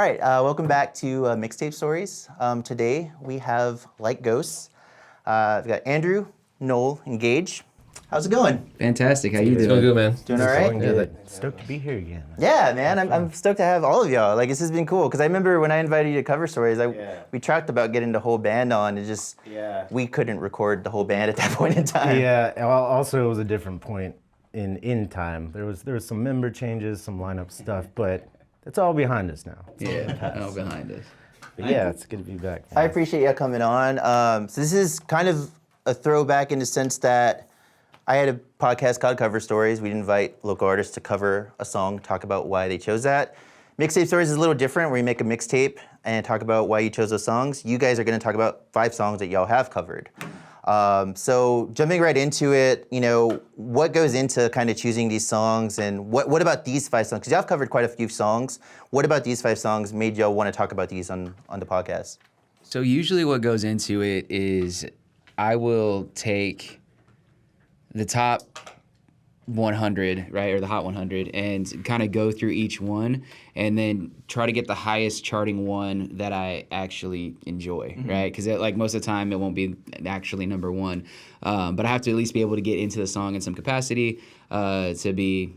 right, welcome back to Mixtape Stories. Today we have Like Ghosts. We've got Andrew, Noel, and Gage. How's it going? Fantastic. How you doing? It's going good, man. Doing all right? Good. Stoked to be here again. Yeah, man. I'm stoked to have all of y'all. Like, this has been cool. Because I remember when I invited you to Cover Stories, we talked about getting the whole band on. It just, we couldn't record the whole band at that point in time. Yeah, also it was a different point in time. There was some member changes, some lineup stuff, but it's all behind us now. All behind us. But yeah, it's good to be back. I appreciate you coming on. So this is kind of a throwback in the sense that I had a podcast called Cover Stories. We'd invite local artists to cover a song, talk about why they chose that. Mixtape Stories is a little different, where you make a mixtape and talk about why you chose those songs. You guys are going to talk about 5 songs that y'all have covered. So jumping right into it, what goes into kind of choosing these songs, and what about these 5 songs? Because y'all have covered quite a few songs. What about these 5 songs made y'all want to talk about these on the podcast? So usually what goes into it is I will take the top 100, right, or the Hot 100, and kind of go through each one and then try to get the highest charting one that I actually enjoy, right? Because like most of the time it won't be actually number 1, but I have to at least be able to get into the song in some capacity to be,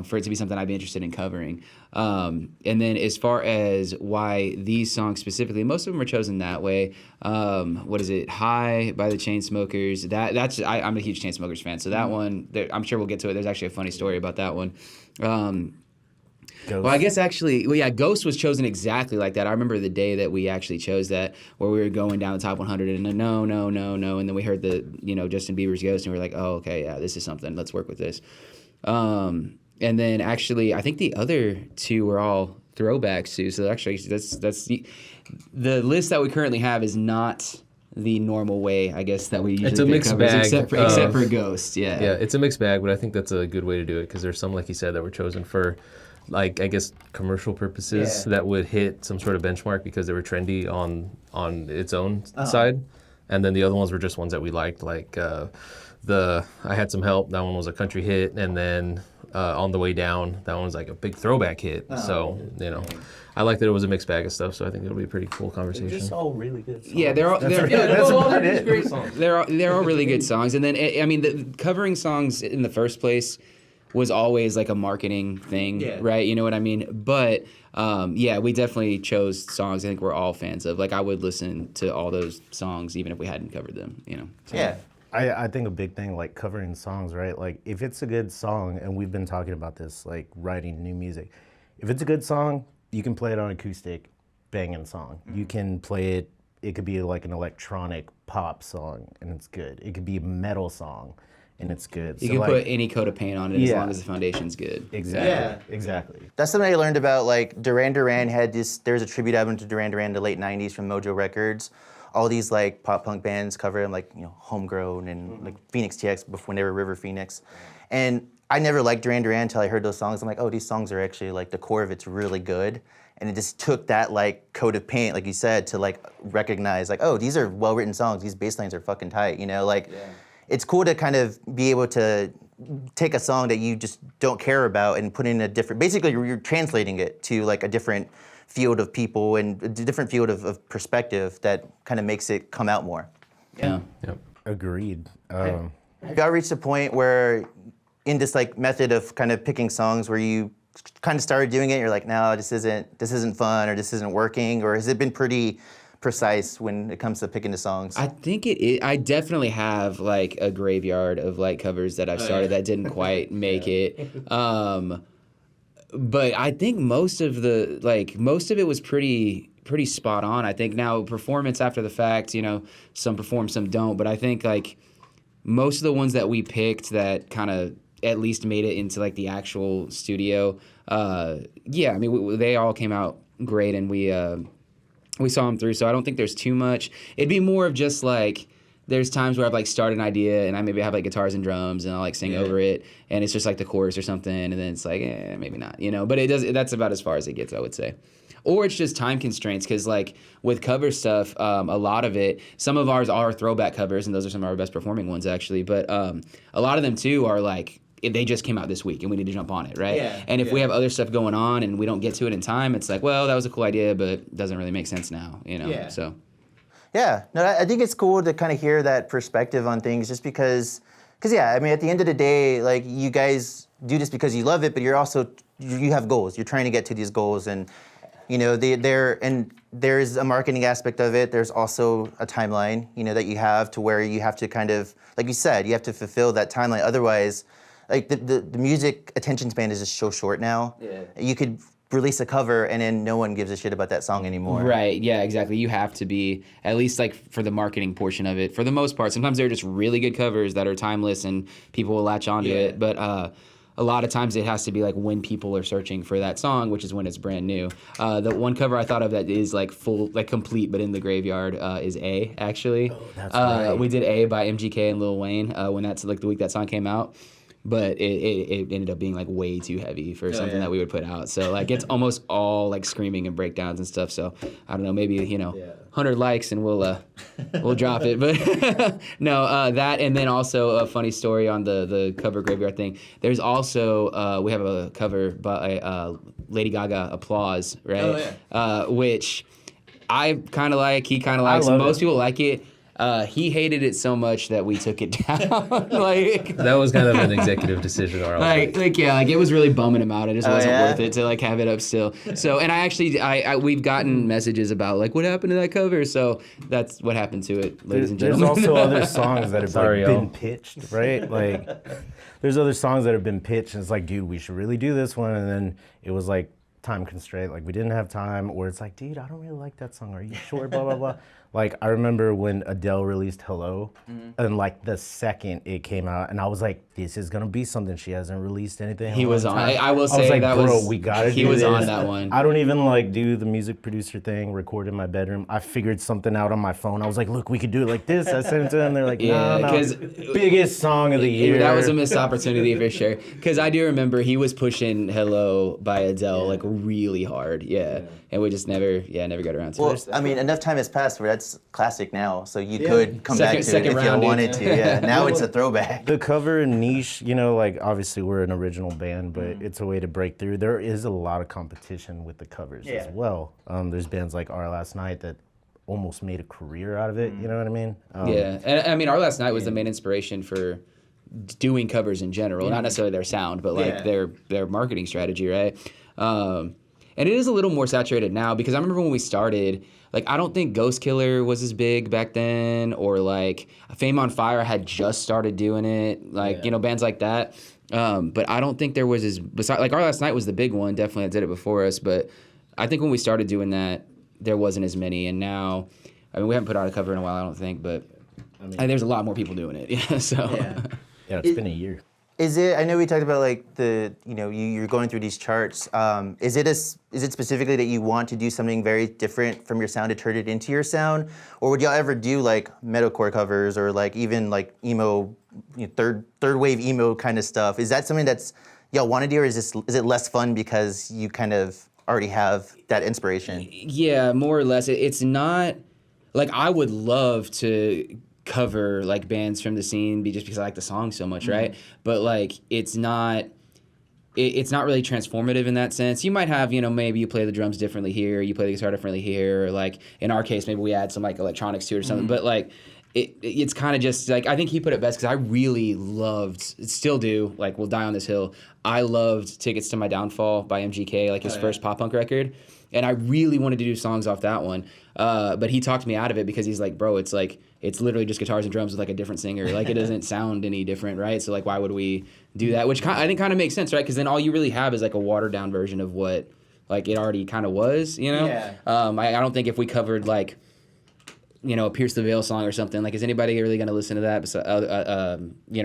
for it to be something I'd be interested in covering. And then as far as why these songs specifically, most of them are chosen that way. What is it? High by the Chainsmokers. I'm a huge Chainsmokers fan, so that one, I'm sure we'll get to it. There's actually a funny story about that one. Well, I guess actually, Ghost was chosen exactly like that. I remember the day that we actually chose that, where we were going down the top 100, and no, and then we heard the, Justin Bieber's Ghost, and we were like, oh, okay, yeah, this is something. Let's work with this. And then actually, I think the other 2 were all throwbacks too. So actually, that's the list that we currently have is not the normal way, I guess, that we usually it's a mixed covers, bag, except for Ghost. Yeah, it's a mixed bag, but I think that's a good way to do it, because there's some, like you said, that were chosen for, like, I guess, commercial purposes that would hit some sort of benchmark because they were trendy on its own side, and then the other ones were just ones that we liked, like I Had Some Help. That one was a country hit, and then On the Way Down, that one was like a big throwback hit. So I like that it was a mixed bag of stuff. So I think it'll be a pretty cool conversation. They're just all really good songs. Yeah, they're all great songs. They're all really good songs. And then the covering songs in the first place was always like a marketing thing, right? You know what I mean? But we definitely chose songs I think we're all fans of. Like, I would listen to all those songs even if we hadn't covered them. So. Yeah. I think a big thing, like covering songs, right? Like, if it's a good song, and we've been talking about this, like writing new music, if it's a good song, you can play it on acoustic, banging song. You can play it, it could be like an electronic pop song, and it's good. It could be a metal song, and it's good. You can put any coat of paint on it as long as the foundation's good. Exactly. Yeah, exactly. That's something I learned about, like, Duran Duran had this, there was a tribute album to Duran Duran in the late 90s from Mojo Records. All these like pop punk bands cover them, like Homegrown and like Phoenix TX when they were River Phoenix, and I never liked Duran Duran until I heard those songs. I'm like, oh, these songs are actually like the core of it's really good, and it just took that like coat of paint, like you said, to like recognize like, oh, these are well written songs. These bass lines are fucking tight, It's cool to kind of be able to take a song that you just don't care about and put in a different. Basically, you're translating it to like a different field of people and a different field of perspective that kind of makes it come out more. Yeah. Agreed. Have y'all reached a point where in this like method of kind of picking songs where you kind of started doing it, you're like, no, this isn't fun, or this isn't working, or has it been pretty precise when it comes to picking the songs? I think it is. I definitely have like a graveyard of like covers that I've started that didn't quite make it. But I think most of it was pretty spot on. I think now performance after the fact, some perform, some don't. But I think like most of the ones that we picked that kind of at least made it into like the actual studio, they all came out great, and we saw them through. So I don't think there's too much. It'd be more of just like, there's times where I've like started an idea and I maybe have like guitars and drums and I'll like sing over it, and it's just like the chorus or something, and then it's like, maybe not, but that's about as far as it gets, I would say. Or it's just time constraints, because like with cover stuff, a lot of it, some of ours are throwback covers, and those are some of our best performing ones actually, but a lot of them too are like they just came out this week and we need to jump on it, right? Yeah, And if we have other stuff going on and we don't get to it in time, it's like, well, that was a cool idea, but it doesn't really make sense now, you know? Yeah. So. Yeah, no, I think it's cool to kind of hear that perspective on things, just because yeah, I mean, at the end of the day, like, you guys do this because you love it, but you're also, you have goals. You're trying to get to these goals, and you know, there's a marketing aspect of it. There's also a timeline, you know, that you have to where you have to kind of, like you said, you have to fulfill that timeline. Otherwise, like the music attention span is just so short now. Yeah. You could release a cover and then no one gives a shit about that song anymore. Right, yeah, exactly. You have to be, at least like for the marketing portion of it, for the most part. Sometimes they're just really good covers that are timeless and people will latch onto it. But a lot of times it has to be like when people are searching for that song, which is when it's brand new. The one cover I thought of that is like full, like complete, but in the graveyard is A, actually. Oh, that's right. We did A by MGK and Lil Wayne when that's like the week that song came out. But it ended up being like way too heavy for something that we would put out. So like it's almost all like screaming and breakdowns and stuff. So I don't know, maybe 100 likes and we'll drop it. But no, that, and then also a funny story on the cover graveyard thing. There's also we have a cover by Lady Gaga, Applause, right? Oh, yeah. Which I kind of like. He kind of likes. Most people like it. He hated it so much that we took it down. Like that was kind of an executive decision. Like it was really bumming him out. It just wasn't worth it to like have it up still. So, and we've gotten messages about like what happened to that cover. So that's what happened to it, ladies and gentlemen. There's also other songs that have been pitched, right? Like there's other songs that have been pitched, and it's like, dude, we should really do this one, and then it was like time constraint, like we didn't have time, or it's like, dude, I don't really like that song. Are you sure? Blah blah blah. Like, I remember when Adele released Hello, and like the second it came out, and I was like, this is gonna be something. She hasn't released anything. He was on. I will say, I was like, that bro, was, we gotta do this. He was on that one. I don't even like do the music producer thing, record in my bedroom. I figured something out on my phone. I was like, look, we could do it like this. I sent it to them. They're like, no, because biggest song of the year. That was a missed opportunity for sure. Because I do remember he was pushing Hello by Adele like really hard. And we just never got around to it. Well, I mean, enough time has passed where that's classic now, so you could come back to it if you wanted to. Yeah, now it's a throwback. The cover and niche, you know, like obviously we're an original band, but it's a way to break through. There is a lot of competition with the covers as well. There's bands like Our Last Night that almost made a career out of it. You know what I mean? And I mean, Our Last Night was the main inspiration for doing covers in general, not necessarily their sound, but like their marketing strategy, right? And it is a little more saturated now, because I remember when we started, like, I don't think Ghost Killer was as big back then, or like Fame on Fire had just started doing it, like, you know, bands like that. But I don't think there was like Our Last Night was the big one, definitely, that did it before us. But I think when we started doing that, there wasn't as many. And now, I mean, we haven't put out a cover in a while, I don't think, but there's a lot more people doing it. Yeah, so. Yeah, it's been a year. Is it? I know we talked about like you're going through these charts. Is it specifically that you want to do something very different from your sound to turn it into your sound, or would y'all ever do like metalcore covers or like even like emo, third wave emo kind of stuff? Is that something that's y'all want to do, or is it less fun because you kind of already have that inspiration? Yeah, more or less. It's not like I would love to cover like bands from the scene just because I like the song so much, right? But like it's not really transformative in that sense. You might have, maybe you play the drums differently here, you play the guitar differently here, or like in our case maybe we add some like electronics to it or something. But like it's kind of just like, I think he put it best, because I really loved, still do, like We'll Die on This Hill. I loved Tickets to My Downfall by MGK, like his first pop punk record. And I really wanted to do songs off that one. But he talked me out of it because he's like, bro, it's literally just guitars and drums with like a different singer. Like it doesn't sound any different, right? So like, why would we do that? Which I think kind of makes sense, right? Because then all you really have is like a watered down version of what like it already kind of was, Yeah. I don't think if we covered like, a Pierce the Veil song or something, like, is anybody really going to listen to that?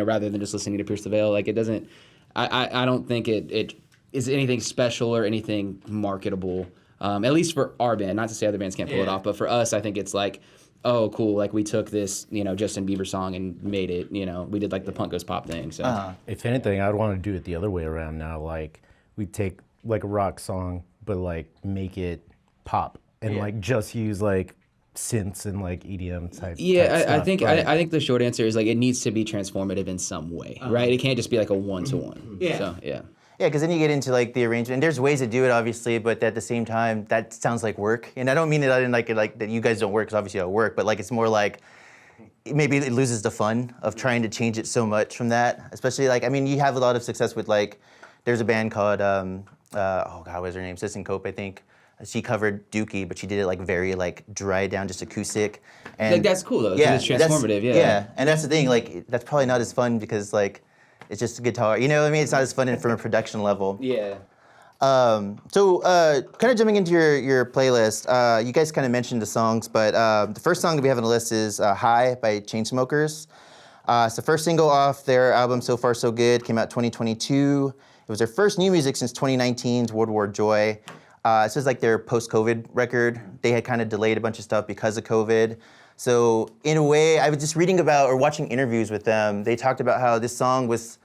Rather than just listening to Pierce the Veil, like it doesn't. I don't think it is anything special or anything marketable. At least for our band, not to say other bands can't pull it off, but for us, I think it's like, oh, cool, like we took this, Justin Bieber song and made it, we did like the Punk Goes Pop thing. So if anything, I'd want to do it the other way around now. Like we take like a rock song, but like make it pop and like just use like synths and like EDM type. Yeah, type I stuff, think but- I think the short answer is like it needs to be transformative in some way, right? It can't just be like a one-to-one. Yeah. So yeah. Yeah, because then you get into like the arrangement. And there's ways to do it, obviously, but at the same time, that sounds like work. And I don't mean that I didn't like it, like that you guys don't work, because obviously I work. But like it's more like maybe it loses the fun of trying to change it so much from that. Especially like, I mean, you have a lot of success with like, there's a band called oh God, what's her name? Citizen Cope, I think. She covered Dookie, but she did it like very like dried down, just acoustic. And Like that's cool though. Yeah, it's transformative. Yeah, and that's the thing. Like that's probably not as fun because like it's just a guitar. You know what I mean? It's not as fun from a production level. Yeah. So kind of jumping into your playlist, you guys kind of mentioned the songs, but the first song that we have on the list is "High" by Chainsmokers. It's the first single off their album "So Far So Good." Came out 2022. It was their first new music since 2019's "World War Joy." This is like their post-COVID record. They had kind of delayed a bunch of stuff because of COVID. So in a way, I was just reading about or watching interviews with them. They talked about how this song was,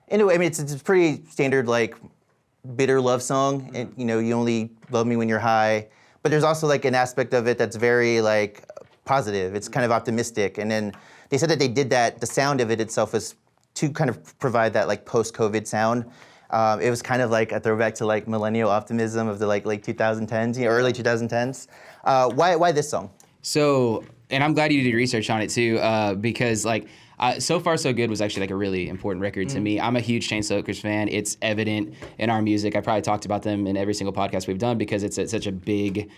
in a way, I mean, it's a pretty standard like bitter love song. And, you know, you only love me when you're high. But there's also like an aspect of it that's very like positive. It's kind of optimistic. And then they said that they did that. The sound of it itself was to kind of provide that like post-COVID sound. It was kind of like a throwback to like millennial optimism of the like late 2010s, you know, early 2010s. Why this song? So, and I'm glad you did research on it too, because like, So Far So Good was actually like a really important record to me. I'm a huge Chainsmokers fan. It's evident in our music. I probably talked about them in every single podcast we've done because it's such a big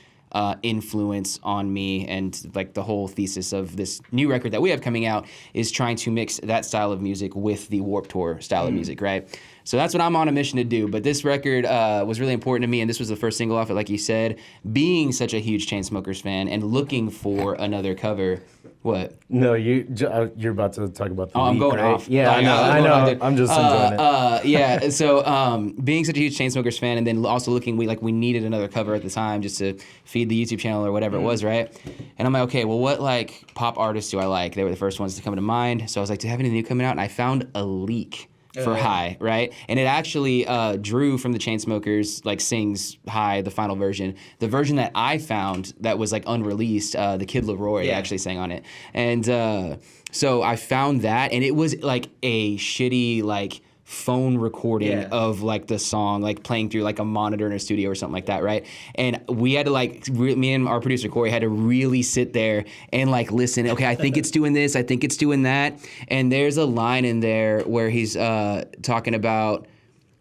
influence on me, and like the whole thesis of this new record that we have coming out is trying to mix that style of music with the Warped Tour style of music, right? So that's what I'm on a mission to do. But this record was really important to me, and this was the first single off it, like you said. Being such a huge Chainsmokers fan and looking for another cover. What? No, you're about to talk about the Oh, I'm leak, going right? off. Yeah, Like, I I'm going off, know. dude. I'm just enjoying it. Yeah, so being such a huge Chainsmokers fan, and then also looking, we needed another cover at the time just to feed the YouTube channel or whatever it was, right? And I'm like, okay, well, what like pop artists do I like? They were the first ones to come to mind. So I was like, do you have anything new coming out? And I found a leak for High, right? And it actually Drew from the Chainsmokers like sings High, the final version. The version that I found that was like unreleased, the Kid Leroy actually sang on it. And so I found that, and it was like a shitty like phone recording of like the song like playing through like a monitor in a studio or something like that, right? And we had to like me and our producer Corey had to really sit there and like listen. Okay, I think it's doing this, I think it's doing that. And there's a line in there where he's talking about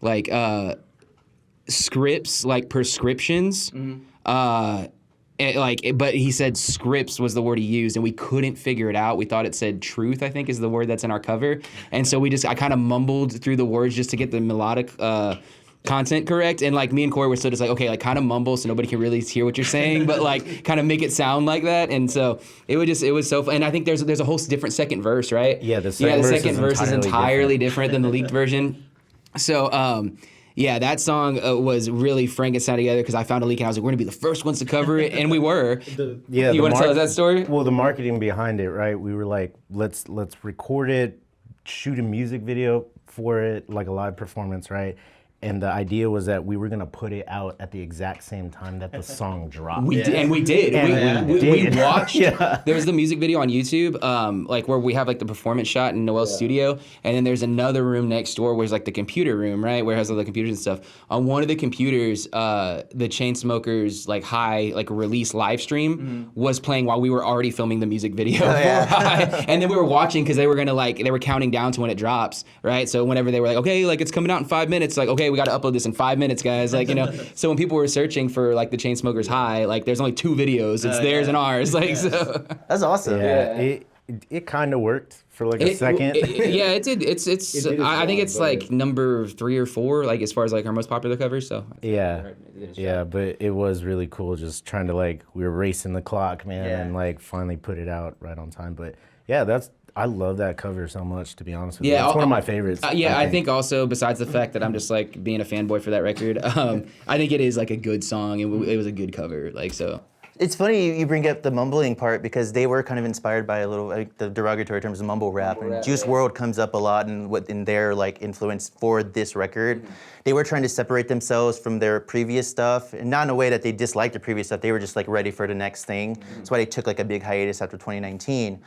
like scripts, like prescriptions. But he said scripts was the word he used, and we couldn't figure it out. We thought it said truth, I think is the word that's in our cover. And so I kind of mumbled through the words just to get the melodic content correct. And like me and Corey were still just like, okay, like kind of mumble so nobody can really hear what you're saying, but like kind of make it sound like that. And so it was so fun. And I think there's a whole different second verse, right? Yeah, the second verse is entirely different than the leaked version. So, yeah, that song was really Frankenstein together because I found a leak and I was like, we're going to be the first ones to cover it, and we were. You want to tell us that story? Well, the marketing behind it, right? We were like, let's record it, shoot a music video for it, like a live performance, right? And the idea was that we were gonna put it out at the exact same time that the song dropped. We did, and we did. And we watched. There's the music video on YouTube, like where we have like the performance shot in Noel's studio, and then there's another room next door where it's like the computer room, right, where it has all the computers and stuff. On one of the computers, the Chainsmokers like High like release live stream was playing while we were already filming the music video for High, and then we were watching because they were counting down to when it drops, right? So whenever they were like, okay, like it's coming out in 5 minutes, like okay, we got to upload this in 5 minutes, guys. Like, you know, so when people were searching for like the Chainsmokers High, like there's only 2 videos. It's theirs and ours. Like, so. That's awesome. Yeah. It kind of worked for like a second. Yeah, it did. It's I think it's like number 3 or 4, like as far as like our most popular covers. So yeah, but it was really cool just trying to like, we were racing the clock, man, and like finally put it out right on time. But yeah, I love that cover so much, to be honest with you. It's one of my favorites. I think also, besides the fact that I'm just like being a fanboy for that record, I think it is like a good song and it was a good cover. Like, so. It's funny you bring up the mumbling part because they were kind of inspired by a little like the derogatory terms of mumble rap, and Juice WRLD comes up a lot in their like influence for this record. They were trying to separate themselves from their previous stuff, and not in a way that they disliked the previous stuff. They were just like ready for the next thing. That's why they took like a big hiatus after 2019.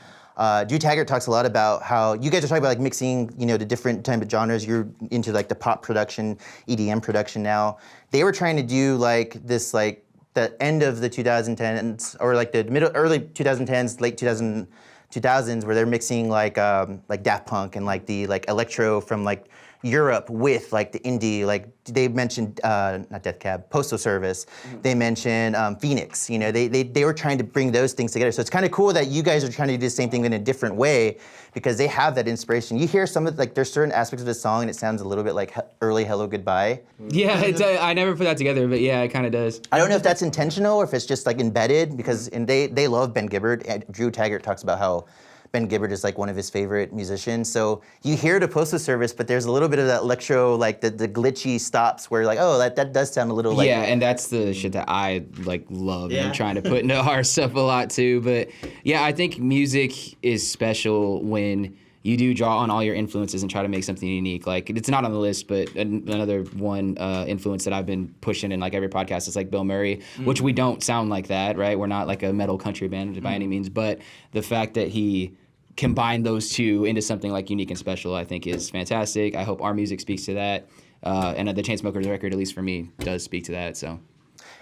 Drew Taggart talks a lot about how you guys are talking about like mixing, the different type of genres. You're into like the pop production, EDM production now. They were trying to do like this like the end of the 2010s or like the early 2010s, late 2000s, where they're mixing like Daft Punk and like the like electro from like Europe with like the indie, like they mentioned not Death Cab, Postal Service. They mentioned Phoenix. They were trying to bring those things together. So it's kind of cool that you guys are trying to do the same thing in a different way because they have that inspiration. You hear some of like there's certain aspects of the song and it sounds a little bit like early Hello Goodbye. Yeah, I never put that together, but yeah, it kind of does. I don't know if that's intentional or if it's just like embedded because they love Ben Gibbard. And Drew Taggart talks about how Ben Gibbard is like one of his favorite musicians. So you hear the Postal Service, but there's a little bit of that electro, like the glitchy stops where you're like, oh, that does sound a little like... Yeah, and that's the shit that I like love and trying to put into our stuff a lot too. But yeah, I think music is special when you do draw on all your influences and try to make something unique. Like, it's not on the list, but another one influence that I've been pushing in like every podcast is like Bill Murray, which we don't sound like that, right? We're not like a metal country band by any means, but the fact that he combine those two into something like unique and special, I think is fantastic. I hope our music speaks to that. And the Chainsmokers record, at least for me, does speak to that. So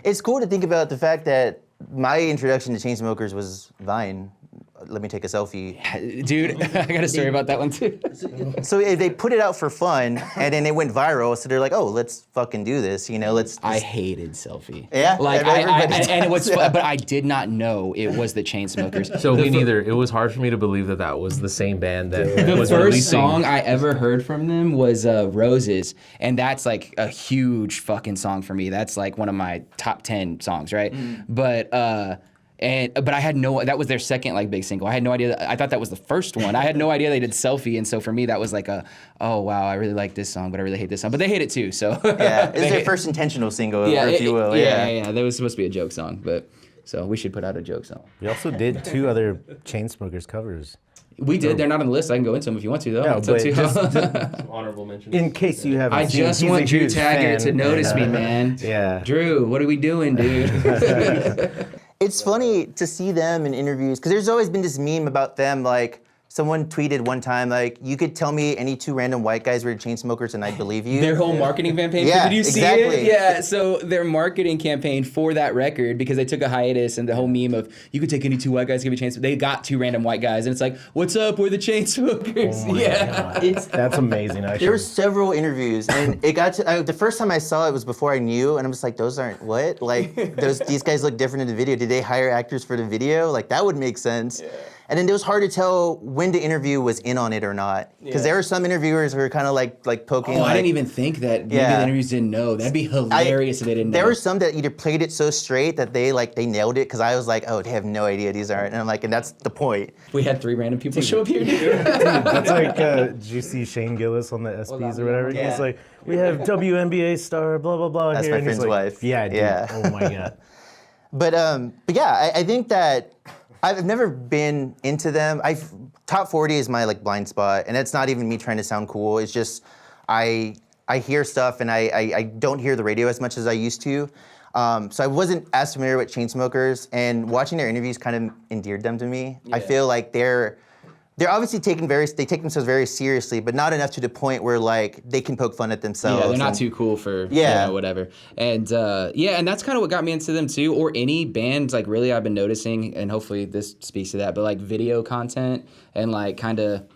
it's cool to think about the fact that my introduction to Chainsmokers was Vine. Let me take a selfie. Dude, I got a story about that one too. So they put it out for fun, and then it went viral. So they're like, "Oh, let's fucking do this." I hated selfie. Yeah, like and it was, but I did not know it was the Chainsmokers. So me neither. It was hard for me to believe that was the same band that the was first releasing. song I ever heard from them was Roses, and that's like a huge fucking song for me. That's like one of my top 10 songs, right? But I had that was their second like big single. I had no idea. I thought that was the first one. I had no idea they did Selfie, and so for me that was like oh wow, I really like this song, but I really hate this song. But they hate it too, so yeah, it's their first intentional single, if you will. Yeah. That was supposed to be a joke song, but so we should put out a joke song. We also did 2 other Chainsmokers covers. We did. They're not on the list. I can go into them if you want to, though. No, but Some honorable mentions. in case you haven't I seen, just he's a want Drew huge Taggart fan, to notice and, me, man. Yeah. Drew, what are we doing, dude? It's funny to see them in interviews because there's always been this meme about them. Like someone tweeted one time, like you could tell me any 2 random white guys were Chainsmokers and I'd believe you. Their whole marketing campaign. Yeah, Did you see exactly. it? Yeah. So their marketing campaign for that record, because they took a hiatus, and the whole meme of you could take any 2 white guys, give me a chance. They got 2 random white guys, and it's like, what's up? We're the Chainsmokers. Oh my God. That's amazing. Actually, There were several interviews, and it got to the first time I saw it was before I knew, and I'm just like, those aren't what? Like these guys look different in the video. Did they hire actors for the video? Like that would make sense. Yeah. And then it was hard to tell when the interview was in on it or not, because there were some interviewers who were kind of like poking. Oh, like, I didn't even think that. Maybe the interviews didn't know. That'd be hilarious if they didn't know. There were some that either played it so straight that they nailed it, because I was like, oh, they have no idea these aren't, and I'm like, and that's the point. We had 3 random people show up here, dude. that's like, did you see Shane Gillis on the ESPYs or whatever? Yeah. He's like, we have WNBA star, blah blah blah. That's here. my And he's friend's like, wife. Yeah, dude. Yeah. Oh my God. But yeah, I think that I've never been into them. Top 40 is my like blind spot, and it's not even me trying to sound cool. It's just I hear stuff and I don't hear the radio as much as I used to. So I wasn't as familiar with Chainsmokers, and watching their interviews kind of endeared them to me. Yeah. I feel like they're obviously they take themselves very seriously, but not enough to the point where like they can poke fun at themselves. Yeah, they're not too cool for whatever. And and that's kind of what got me into them too. Or any bands, like really I've been noticing, and hopefully this speaks to that, but like video content and like kind of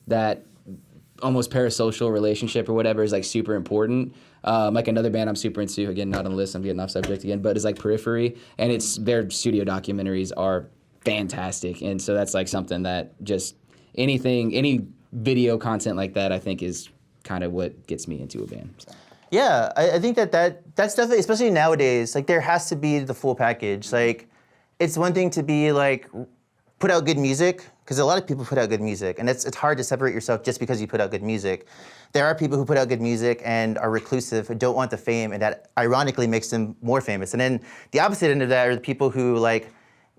that almost parasocial relationship or whatever is like super important. Like another band I'm super into, again not on the list, I'm getting off subject again, but it's like Periphery, and their studio documentaries are fantastic, and so that's like something that just any video content like that I think is kind of what gets me into a band. So. Yeah, I think that stuff, especially nowadays, like there has to be the full package. Like it's one thing to be like put out good music, because a lot of people put out good music, and it's hard to separate yourself just because you put out good music. There are people who put out good music and are reclusive and don't want the fame, and that ironically makes them more famous. And then the opposite end of that are the people who like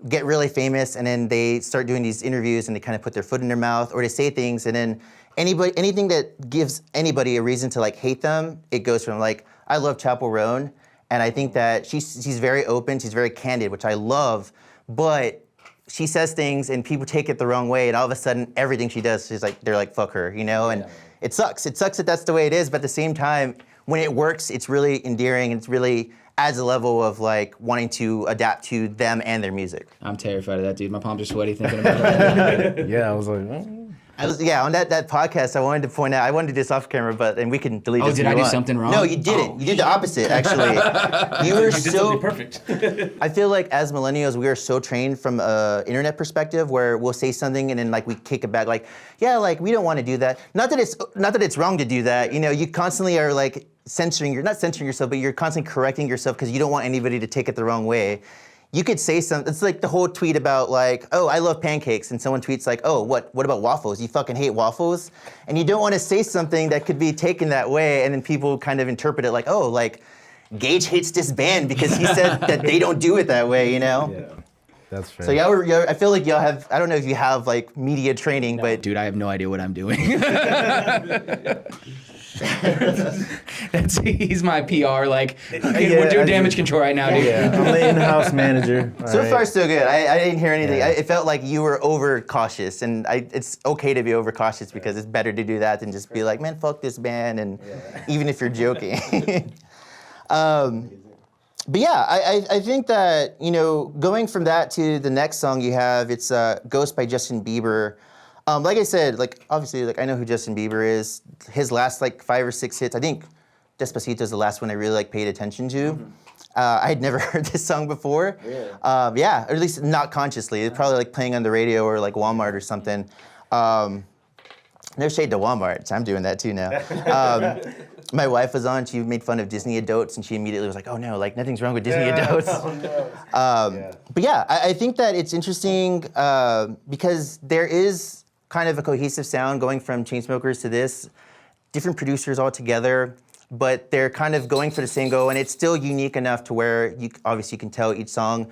get really famous and then they start doing these interviews and they kind of put their foot in their mouth or they say things and then anything that gives anybody a reason to like hate them, it goes from like, I love Chapel Roan, and I think that she's very open, she's very candid, which I love, but she says things and people take it the wrong way, and all of a sudden everything she does, they're like, fuck her, you know? And it sucks. It sucks that that's the way it is, but at the same time, when it works, it's really endearing and it's really adds a level of like wanting to adapt to them and their music. I'm terrified of that, dude. My palms are sweaty thinking about it. Yeah, I was like, on that podcast, I wanted to point out, I wanted to do this off camera, and we can delete this. Did I do something wrong? No, you didn't. You did the opposite, actually. You were so perfect. I feel like as millennials, we are so trained from an internet perspective where we'll say something and then like we kick it back, like, yeah, like we don't want to do that. Not that it's wrong to do that. You know, you constantly are like not censoring yourself, but you're constantly correcting yourself because you don't want anybody to take it the wrong way. You could say something, it's like the whole tweet about like, oh, I love pancakes, and someone tweets like, oh, what about waffles? You fucking hate waffles? And you don't want to say something that could be taken that way, and then people kind of interpret it like, oh, like, Gage hates this band because he said that they don't do it that way, you know? yeah, that's fair. So I feel like y'all have, I don't know if you have like media training, but. Dude, I have no idea what I'm doing. He's my PR, like, okay, we're doing damage control right now, dude. Yeah, I'm the in-house manager. So far, so good. I didn't hear anything. Yeah. It felt like you were overcautious, and it's okay to be overcautious because it's better to do that than just be like, man, fuck this band, and even if you're joking. But yeah, I think that, you know, going from that to the next song you have, it's Ghost by Justin Bieber. Like I said, like obviously, like I know who Justin Bieber is. His last like 5 or 6 hits, I think Despacito is the last one I really like paid attention to. I had never heard this song before. Really? Yeah, or at least not consciously. It's probably like playing on the radio or like Walmart or something. No shade to Walmart, so I'm doing that too now. My wife was on, she made fun of Disney adults, and she immediately was like, oh no, like nothing's wrong with Disney adults. Oh, no. But yeah, I think that it's interesting because there is kind of a cohesive sound going from Chainsmokers to this, different producers all together, but they're kind of going for the same goal, and it's still unique enough to where you obviously can tell each song.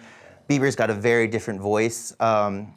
Bieber's got a very different voice. And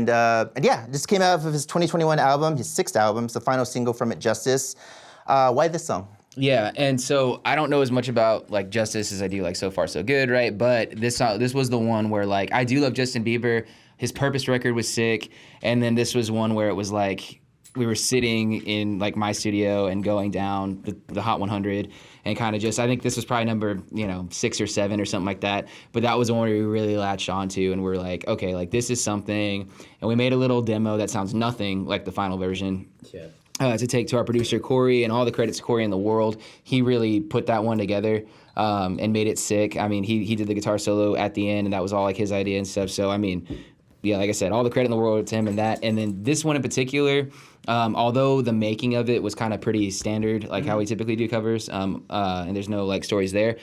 yeah, this came out of his 2021 album, his 6th album, it's the final single from it, Justice. Why this song? Yeah, and so I don't know as much about like Justice as I do like So Far So Good, right? But this was the one where like I do love Justin Bieber. His Purpose record was sick, and then this was one where it was like we were sitting in like my studio and going down the Hot 100 and kind of just, I think this was probably number 6 or 7 or something like that. But that was the one we really latched onto, and we're like, okay, like this is something. And we made a little demo that sounds nothing like the final version. Yeah. To take to our producer Corey, and all the credits to Corey in the world. He really put that one together and made it sick. I mean, he did the guitar solo at the end, and that was all like his idea and stuff. So I mean, yeah, like I said, all the credit in the world to him and that. And then this one in particular, although the making of it was kind of pretty standard, like how we typically do covers, and there's no like stories there.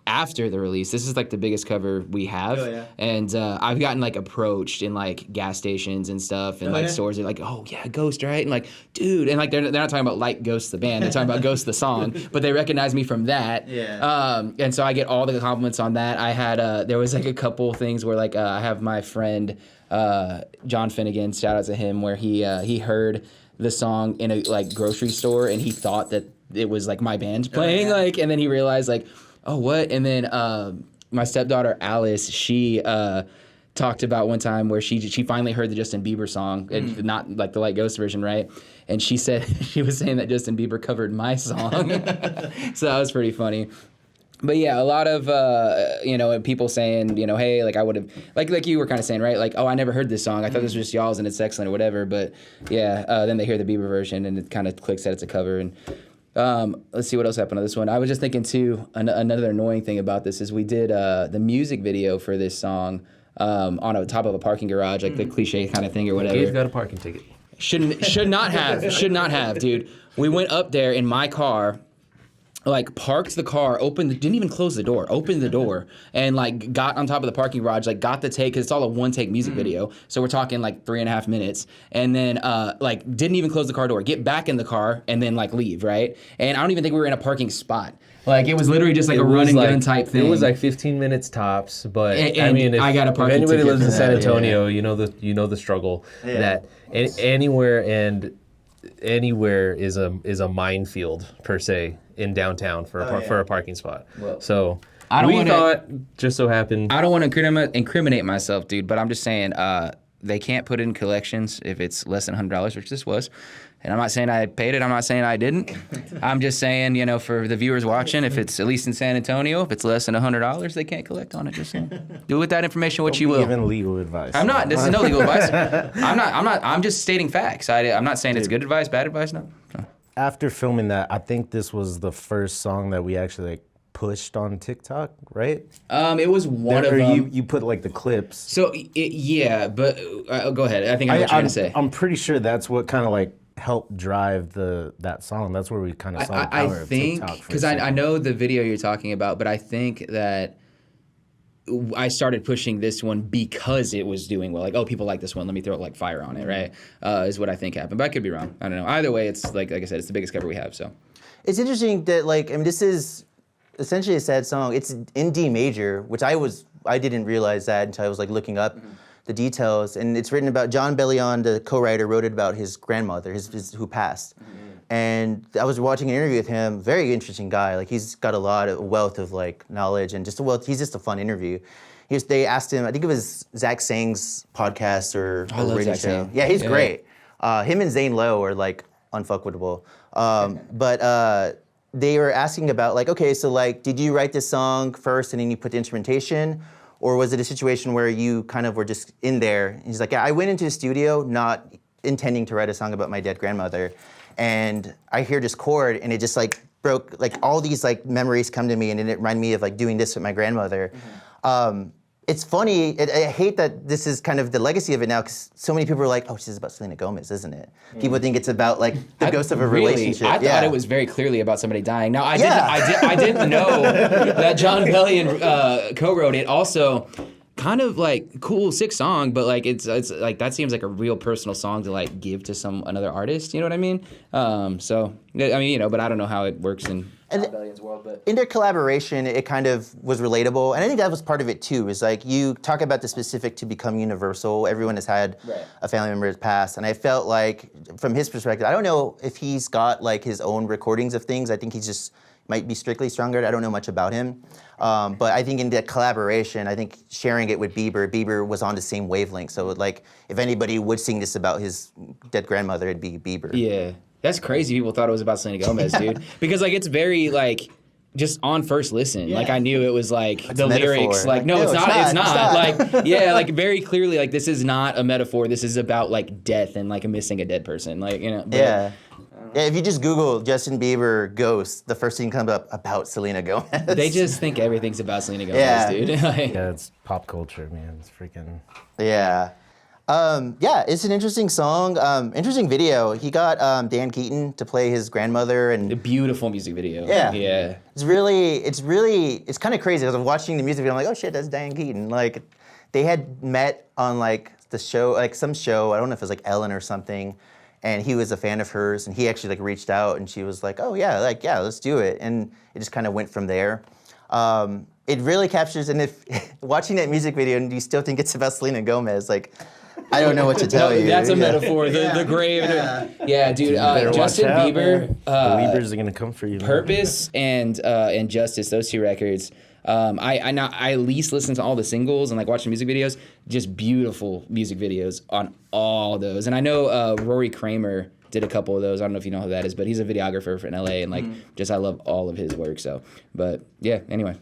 After the release, this is like the biggest cover we have. Oh, yeah. And I've gotten like approached in like gas stations and stuff, and like stores are like, oh yeah, Ghost, right? And like, dude, and like they're not talking about like Ghost the band, they're talking about Ghost the song, but they recognize me from that. Yeah. And so I get all the compliments on that. I had there was like a couple things where like I have my friend John Finnegan, shout out to him, where he heard the song in a like grocery store, and he thought that it was like my band playing, like, and then he realized like, oh, what? And then my stepdaughter, Alice, she talked about one time where she finally heard the Justin Bieber song, and not like the Like Ghost version, right? And she said, she was saying that Justin Bieber covered my song. So that was pretty funny. But yeah, a lot of, people saying, hey, like I would have, like you were kind of saying, right? Like, oh, I never heard this song. I thought this was just y'all's and it's excellent or whatever. But yeah, then they hear the Bieber version and it kind of clicks that it's a cover. And let's see what else happened on this one. I was just thinking too, another annoying thing about this is we did the music video for this song on the top of a parking garage, like the cliche kind of thing or whatever. Gabe's got a parking ticket. Should not have, dude. We went up there in my car, like parked the car, didn't even close the door, opened the door, and like got on top of the parking garage, like got the take, because it's all a one-take music video. So we're talking like 3.5 minutes, and then like didn't even close the car door, get back in the car, and then like leave, right? And I don't even think we were in a parking spot. Like it was literally just like a run and gun type thing. It was like 15 minutes tops, but And I mean, I got a if parking anybody ticket lives in for San that, Antonio, you know the struggle that anywhere is a minefield per se in downtown for a parking spot. Well, so I don't we wanna- thought just so happened. I don't want to incriminate myself, dude, but I'm just saying they can't put in collections if it's less than $100, which this was. And I'm not saying I paid it. I'm not saying I didn't. I'm just saying, you know, for the viewers watching, if it's at least in San Antonio, if it's less than $100, they can't collect on it. Just saying. Do with that information what you will. Even legal advice. I'm not. This is no legal advice. I'm just stating facts. I'm not saying it's good advice, bad advice. No. After filming that, I think this was the first song that we actually like pushed on TikTok, right? It was one of Or them. you put like the clips. So yeah, but go ahead. I think I know what you're gonna say. I'm pretty sure that's what kind of like helped drive that song. That's where we kind of saw the power of TikTok. Because I know the video you're talking about, but I think that I started pushing this one because it was doing well. Like, oh, people like this one. Let me throw like fire on it, right? Is what I think happened. But I could be wrong. I don't know. Either way, it's like I said, it's the biggest cover we have. So It's interesting that like, I mean, this is essentially a sad song. It's in D major, which I didn't realize that until I was like looking up the details. And it's written about John Bellion, the co-writer, wrote it about his grandmother, his who passed. And I was watching an interview with him. Very interesting guy. Like he's got a lot of wealth of like knowledge and he's just a fun interview. They asked him, I think it was Zach Sang's podcast or love radio Zach show. Sang. Yeah, he's Yeah. great. Him and Zane Lowe are like unfuckwittable. But they were asking about like, okay, so like, did you write this song first and then you put the instrumentation? Or was it a situation where you kind of were just in there? And he's like, yeah, I went into the studio not intending to write a song about my dead grandmother. And I hear this chord and it just like broke, like all these like memories come to me and it reminded me of like doing this with my grandmother. It's funny, I hate that this is kind of the legacy of it now because so many people are like, oh, this is about Selena Gomez, isn't it? People think it's about like the ghost of a relationship. I thought it was very clearly about somebody dying. Now I didn't know that John Bellion co-wrote it. Also, kind of like cool, sick song, but like it's like that seems like a real personal song to like give to another artist. You know what I mean? So I mean, you know, but I don't know how it works in John Bellion's world. But in their collaboration, it kind of was relatable, and I think that was part of it too. Is like you talk about the specific to become universal. Everyone has had a family member that's passed, and I felt like, from his perspective, I don't know if he's got like his own recordings of things. I think he's just might be strictly stronger. I don't know much about him, but I think in the collaboration, I think sharing it with Bieber was on the same wavelength. So like, if anybody would sing this about his dead grandmother, it'd be Bieber. yeah, that's crazy. People thought it was about Selena Gomez, dude, because like it's very like. Just on first listen, like I knew it was like the metaphor. lyrics, like no, it's not. Like yeah, like very clearly, like this is not a metaphor. This is about like death and like missing a dead person, like you know. But, Yeah. Yeah, if you just Google Justin Bieber ghost, the first thing comes up about Selena Gomez. They just think everything's about Selena Gomez, Yeah. dude. Like, Yeah, it's pop culture, man. It's freaking. Yeah. Yeah, it's an interesting song, interesting video. He got Dan Keaton to play his grandmother, a and beautiful music video. Yeah. Yeah. it's kind of crazy. I was watching the music video, I'm like, oh shit, that's Dan Keaton. Like, they had met on like the show, like some show, I don't know if it was like Ellen or something, and he was a fan of hers, and he actually like reached out, and she was like, oh yeah, like yeah, let's do it, and it just kind of went from there. It really captures, and if watching that music video and you still think it's about Selena Gomez, like, I don't know what to tell you. That's a Yeah. metaphor. The grave. Yeah, dude. Better watch Justin out, Bieber. man. Beliebers are gonna come for you. Man. Purpose and Justice, those two records. I at least listen to all the singles and like watching music videos. Just beautiful music videos on all those. And I know Rory Kramer did a couple of those. I don't know if you know who that is, but he's a videographer in LA, and like just I love all of his work. So, but yeah. Anyway.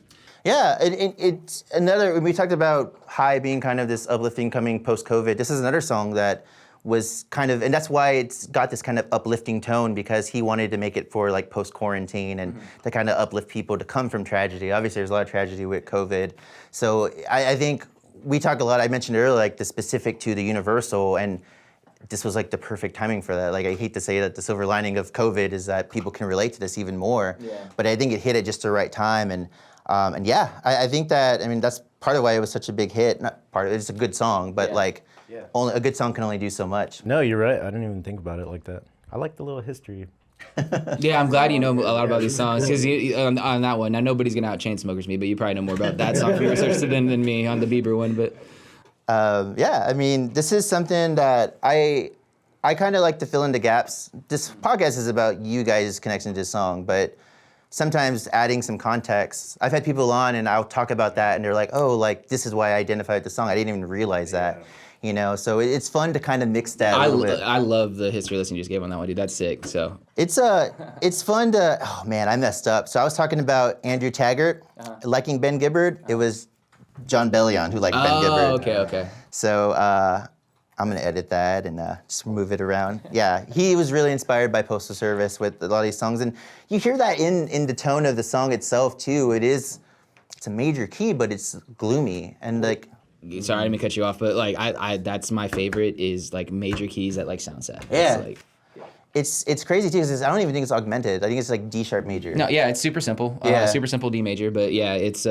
Yeah, it's another, we talked about High being kind of this uplifting coming post-COVID. This is another song that was kind of, and that's why it's got this kind of uplifting tone, because he wanted to make it for like post-quarantine and to kind of uplift people to come from tragedy. Obviously, there's a lot of tragedy with COVID. So I think we talk a lot, I mentioned earlier, like the specific to the universal, and this was like the perfect timing for that. Like, I hate to say that the silver lining of COVID is that people can relate to this even more. Yeah. But I think it hit at just the right time. And yeah, I think that, I mean, that's part of why it was such a big hit. Not part of it, it's a good song, but only a good song can only do so much. No, you're right. I didn't even think about it like that. I like the little history. Yeah, I'm glad you know a lot about these songs, because on that one, now nobody's gonna out Chainsmokers me, but you probably know more about that song for your research than me on the Bieber one. But yeah, I mean, this is something that I kind of like to fill in the gaps. This podcast is about you guys' connection to this song, but sometimes adding some context. I've had people on and I'll talk about that and they're like, oh, like this is why I identified with the song. I didn't even realize that. You know, so it's fun to kind of mix that a little bit. I love the history lesson you just gave on that one, dude. That's sick. So it's fun to. Oh man, I messed up. So I was talking about Andrew Taggart liking Ben Gibbard. It was John Bellion who liked Ben Gibbard. Okay. So I'm gonna edit that and just move it around. Yeah, he was really inspired by Postal Service with a lot of these songs, and you hear that in the tone of the song itself too. It's a major key, but it's gloomy and like. Sorry, I didn't mean to cut you off, but like I that's my favorite is like major keys that like sound sad. Yeah. It's crazy too because I don't even think it's augmented. I think it's like D sharp major. No, yeah, it's super simple. Super simple D major, but yeah, it's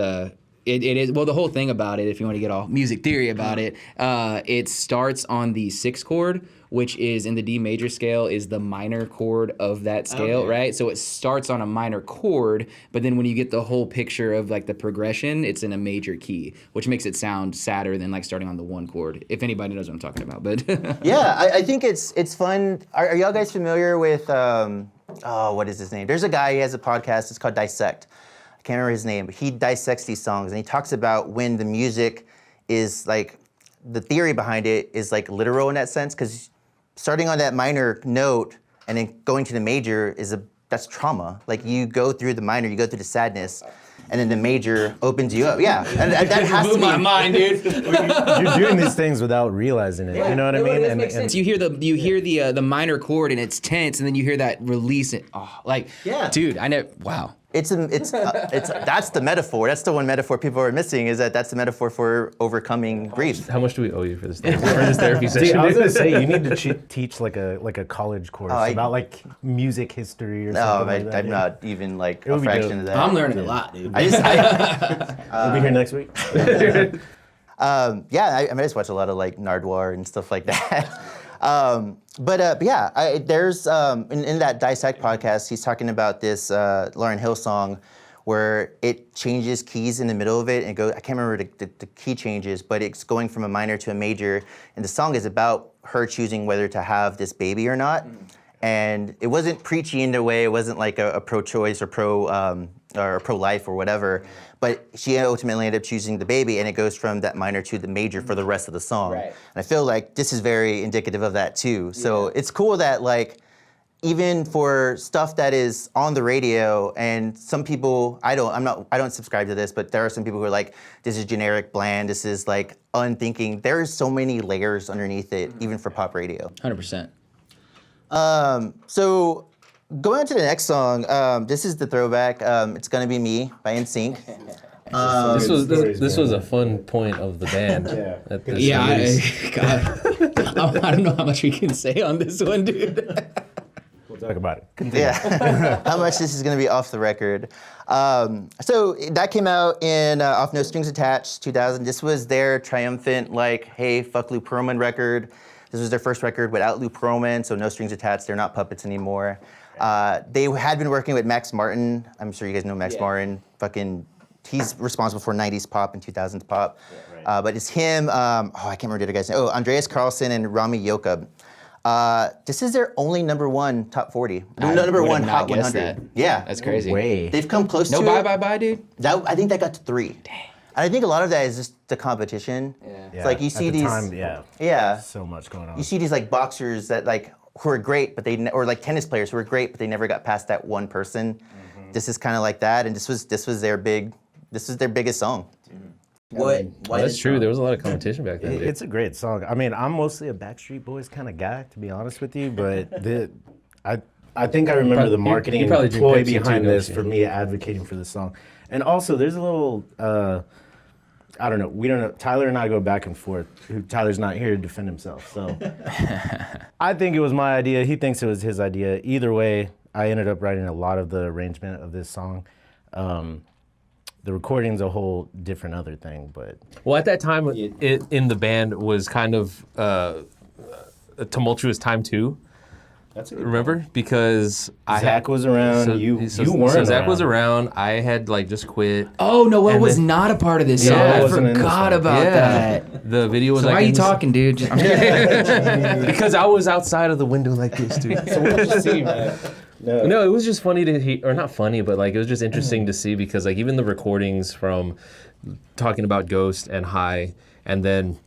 it is, well, the whole thing about it, if you want to get all music theory about it, it starts on the 6th chord, which is in the D major scale is the minor chord of that scale, right? So it starts on a minor chord, but then when you get the whole picture of like the progression, it's in a major key, which makes it sound sadder than like starting on the 1 chord, if anybody knows what I'm talking about. But yeah, I think it's fun. Are y'all guys familiar with, what is his name? There's a guy, he has a podcast, it's called Dissect. I can't remember his name, but he dissects these songs and he talks about when the music is like, the theory behind it is like literal in that sense, because starting on that minor note and then going to the major that's trauma. Like you go through the minor, you go through the sadness, and then the major opens you up. Yeah, and that has to be my mind, dude. You're doing these things without realizing it. You know what I mean? And you hear the minor chord and it's tense, and then you hear that release. Dude, I know. Wow. That's the metaphor. That's the one metaphor people are missing, is that's the metaphor for overcoming grief. How much do we owe you for this therapy session? See, I was gonna say you need to teach like a college course about like music history or something. No, like that. I'm not even like a fraction of that. I'm learning a lot, dude. We'll be here next week. I just watch a lot of like Nardwuar and stuff like that. But yeah, there's in that Dissect podcast, he's talking about this Lauryn Hill song where it changes keys in the middle of it and I can't remember the key changes, but it's going from a minor to a major, and the song is about her choosing whether to have this baby or not. And it wasn't preachy in a way, it wasn't like a pro-choice or pro-life or whatever, but she ultimately ended up choosing the baby, and it goes from that minor to the major for the rest of the song. Right. And I feel like this is very indicative of that too. So it's cool that like, even for stuff that is on the radio, and some people, I don't subscribe to this, but there are some people who are like, this is generic, bland, this is like unthinking. There's so many layers underneath it, even for pop radio. 100%. So going on to the next song, this is the throwback. It's Gonna Be Me by NSYNC. This was a fun point of the band. I don't know how much we can say on this one, dude. We'll talk about it. Continue. Yeah, how much this is gonna be off the record. So that came out in off No Strings Attached, 2000. This was their triumphant like, hey, fuck Lou Pearlman record. This was their first record without Lou Pearlman, so no strings attached. They're not puppets anymore. They had been working with Max Martin. I'm sure you guys know Max Martin. He's responsible for 90s pop and 2000s pop. Yeah, right. But it's him, I can't remember the other guy's name. Andreas Carlson and Rami Jakob. This is their only #1 top 40. Number one Hot 100. That. Yeah. That's crazy. No way. They've come close to it. No bye, dude? I think that got to 3. Dang. And I think a lot of that is just the competition. Yeah. It's like you see at the these. Time, yeah. So much going on. You see these like boxers that like who are great, but or like tennis players who are great, but they never got past that one person. Mm-hmm. This is kind of like that, and this was their biggest song. Why that's true. There was a lot of competition back then. It's a great song. I mean, I'm mostly a Backstreet Boys kind of guy, to be honest with you, but I think I remember the marketing ploy behind this for me advocating for this song. And also, there's a little I don't know. We don't know. Tyler and I go back and forth. Tyler's not here to defend himself. So I think it was my idea. He thinks it was his idea. Either way, I ended up writing a lot of the arrangement of this song. The recording's a whole different other thing, but... Well, at that time, it in the band was kind of a tumultuous time, too. That's a good Remember? Because Zach was around, you weren't So Zach around. was around, I had, like, just quit. Oh, Noel And was then- not a part of this Yeah, song. I I wasn't in this forgot one. about that. The video was So like... why are you in the- talking, dude? I'm kidding. Because I was outside of the window like this, dude. So what did you see, man? No. No, it was just funny to hear, or not funny, but like it was just interesting to see because like even the recordings from talking about Ghost and High, and then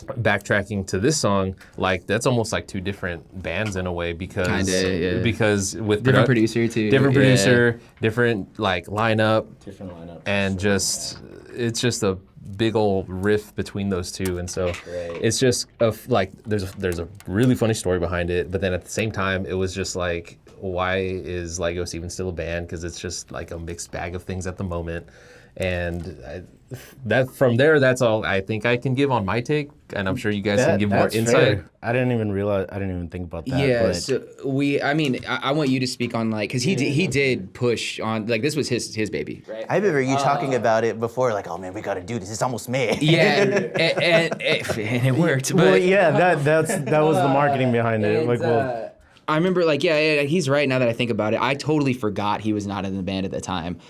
backtracking to this song, like that's almost like two different bands in a way because Kinda, yeah. because with Different produ- producer, too. different Yeah. producer, different like lineup, Different lineup. and just it's just a big old riff between those two, and so it's just like there's a really funny story behind it, but then at the same time it was just like, why is Lagos even still a band? Because it's just like a mixed bag of things at the moment, and that from there, that's all I think I can give on my take, and I'm sure you guys can give more That's insight. fair. I didn't even think about that. Yeah, but so I want you to speak on like, cause he did push on, like this was his baby, right? I remember you talking about it before, like, oh man, we gotta do this. It's almost May. Yeah, and it worked. But well, yeah, that was the marketing behind it. and, Like, well, I remember, like, yeah, he's right now that I think about it. I totally forgot he was not in the band at the time.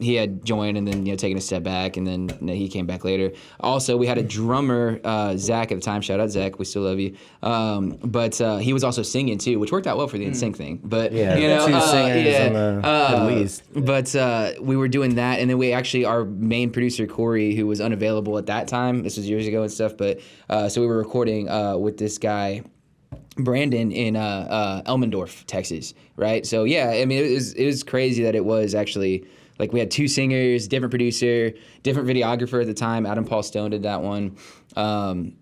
He had joined and then, taken a step back, and then he came back later. Also, we had a drummer, Zach, at the time. Shout out, Zach. We still love you. But he was also singing, too, which worked out well for the NSYNC thing. But, yeah, two singers on the, at least. But we were doing that, and then we actually, our main producer, Corey, who was unavailable at that time, this was years ago and stuff, but so we were recording with this guy, Brandon, in Elmendorf, Texas, right? So yeah, I mean, it was crazy that it was actually like we had two singers, different producer, different videographer at the time. Adam Paul Stone did that one, and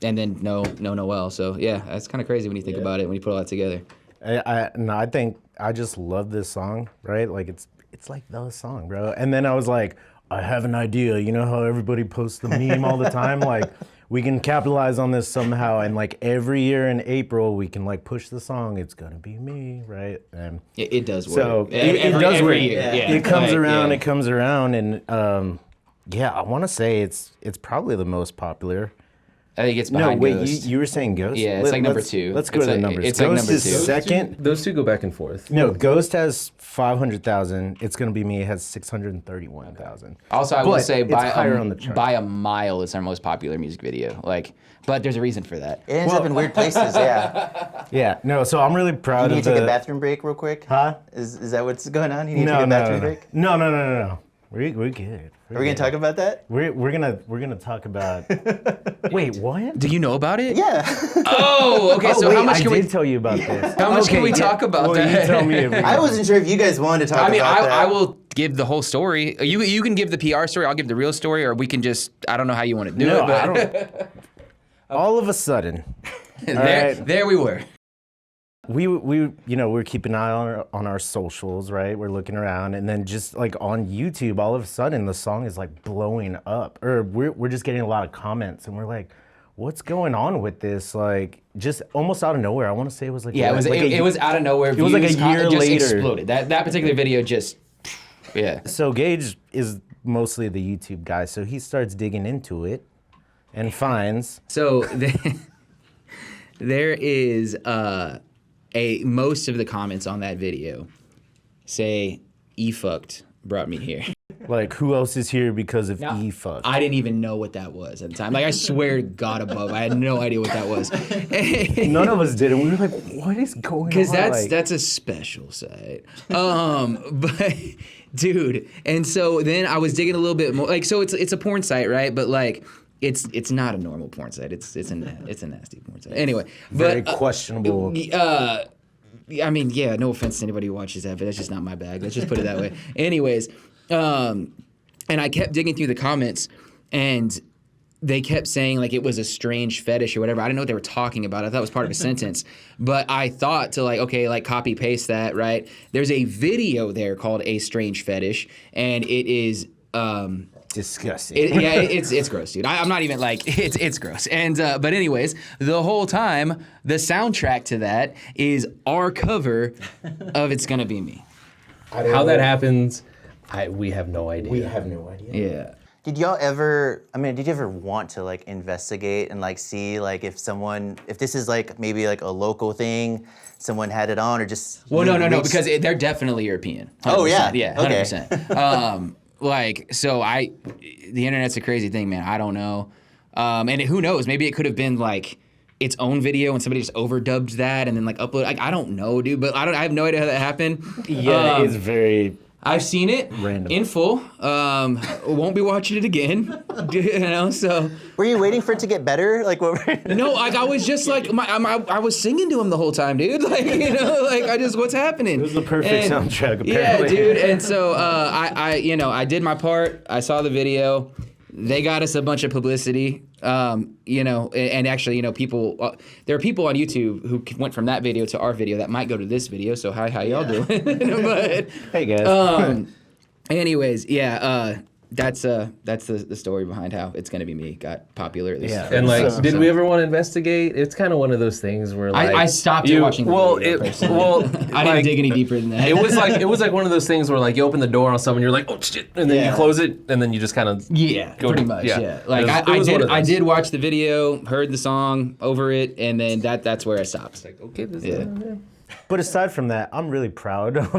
then no Noel. So yeah, that's kind of crazy when you think about it when you put all that together. I think I just love this song, right? Like it's like the song, bro. And then I was like, I have an idea. You know how everybody posts the meme all the time? Like, we can capitalize on this somehow, and like every year in April, we can like push the song. It's gonna be me, right? And It does work. so Every does every work. year. Yeah. It comes Like, around. yeah. It comes around, and yeah, I want to say it's probably the most popular. I think it's No, behind wait, Ghost. you were saying Ghost? Yeah, it's like number let's- 2. Let's go It's to the like- numbers. it's like Ghost number is 2. second. Those two go back and forth. No, Ghost has 500,000. It's gonna be me. It has 631,000. Also, I will But say it's higher on the chart. by a mile, it's our most popular music video. Like, but there's a reason for that. It ends up in weird places, yeah. Yeah, no. So I'm really proud You need of to take the. a bathroom break real quick? Huh? Is that what's going on? You need to No, take a no, bathroom no, break? no. We're good. Are we gonna talk about that? We're gonna talk about. Wait, what? Do you know about it? Yeah. Oh, okay. So wait, how much I can did we? tell you about this. How much can we yeah. talk about well, that? You tell me if we I wasn't sure if you guys wanted to talk I mean, about that. I will give the whole story. You can give the PR story. I'll give the real story, or we can just. I don't know how you want to do No, it, but I don't. All of a sudden, there we were. we we're keeping an eye on our socials, right? We're looking around, and then just like on YouTube, all of a sudden the song is like blowing up, or we're just getting a lot of comments, and we're like, what's going on with this? Like, just almost out of nowhere. I want to say it was like Yeah, it was out of nowhere. It was like a Views, year it just later. exploded. That particular video just. Yeah. So Gage is mostly the YouTube guy, so he starts digging into it and finds. So there is most of the comments on that video say "e-fucked brought me here." Like, who else is here because of E-fuck? I didn't even know what that was at the time. Like, I swear to God above, I had no idea what that was. None of us did, and we were like, what is going on? Because Like, that's a special site. But dude, and so then I was digging a little bit more. Like, so it's a porn site, right? But like, it's not a normal porn site. It's a nasty porn site. Anyway, very but questionable. I mean, yeah, no offense to anybody who watches that, but that's just not my bag. Let's just put it that way. Anyways, and I kept digging through the comments, and they kept saying like it was a strange fetish or whatever. I didn't know what they were talking about. I thought it was part of a sentence, but I thought to like, okay, like copy paste that, right? There's a video there called "A Strange Fetish," and it is disgusting. It's gross, dude. I'm not even like it's gross. And but anyways, the whole time the soundtrack to that is our cover of "It's Gonna Be Me." How that happens, we have no idea. We have no idea. Yeah. Did y'all ever? I mean, did you ever want to like investigate and like see like if this is like maybe like a local thing, someone had it on, or just? Well, no, because they're definitely European. 100%. Oh yeah, yeah, 100%. Like, so the internet's a crazy thing, man. I don't know, and who knows? Maybe it could have been like its own video and somebody just overdubbed that and then like upload. Like, I don't know, dude. But I have no idea how that happened. Yeah, it's very. I've seen it Random. in full. Won't be watching it again. You know, so. Were you waiting for it to get better? Like what? No, like I was just like I was singing to him the whole time, dude. Like, you know, like what's happening? It was the perfect soundtrack, apparently. Yeah, dude. And so I did my part. I saw the video. They got us a bunch of publicity. You know, and actually, you know, people. There are people on YouTube who went from that video to our video that might go to this video. So hi, how y'all doing? But Hey guys. anyways, yeah. That's the story behind how "It's Gonna Be Me" got popular. At least Yeah. And like, So- did we ever want to investigate? It's kind of one of those things where like I stopped watching the video, personally. I didn't dig any deeper than that. It was like one of those things where like you open the door on someone, you're like, oh shit, and then you close it, and then you just kind of Yeah, Go pretty to- much. yeah. Yeah, like It was one of I those. did watch the video, heard the song over it, and then that's where I stopped. like okay, this Yeah. But aside from that, I'm really proud of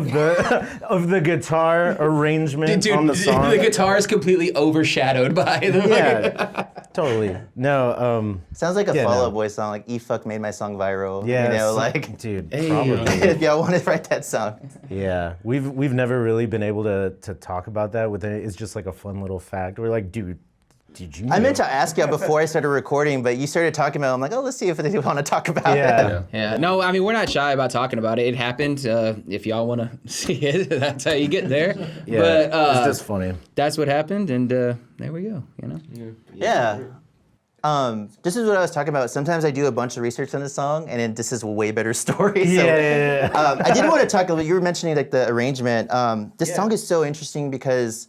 the guitar arrangement on the song. the guitar is completely overshadowed by the. Yeah, totally. No, Sounds like a Yeah, Fall no. Out Boy song. Like "E Fuck" made my song viral. yeah, You know, so- like dude, Hey. probably. if y'all want to write that song. Yeah, we've never really been able to talk about that with it. It's just like a fun little fact. We're like, dude, did you? I know? meant to ask y'all before I started recording, but you started talking about it. I'm like, oh, let's see if they want to talk about it. Yeah. Yeah, no, I mean we're not shy about talking about it. It happened. If y'all want to see it, that's how you get there. Yeah, But it's just funny. that's what happened, and there we go. You know. Yeah. This is what I was talking about. Sometimes I do a bunch of research on the song, and then this is a way better story. So, Yeah. I did want to talk a little. You were mentioning like the arrangement. This song is so interesting because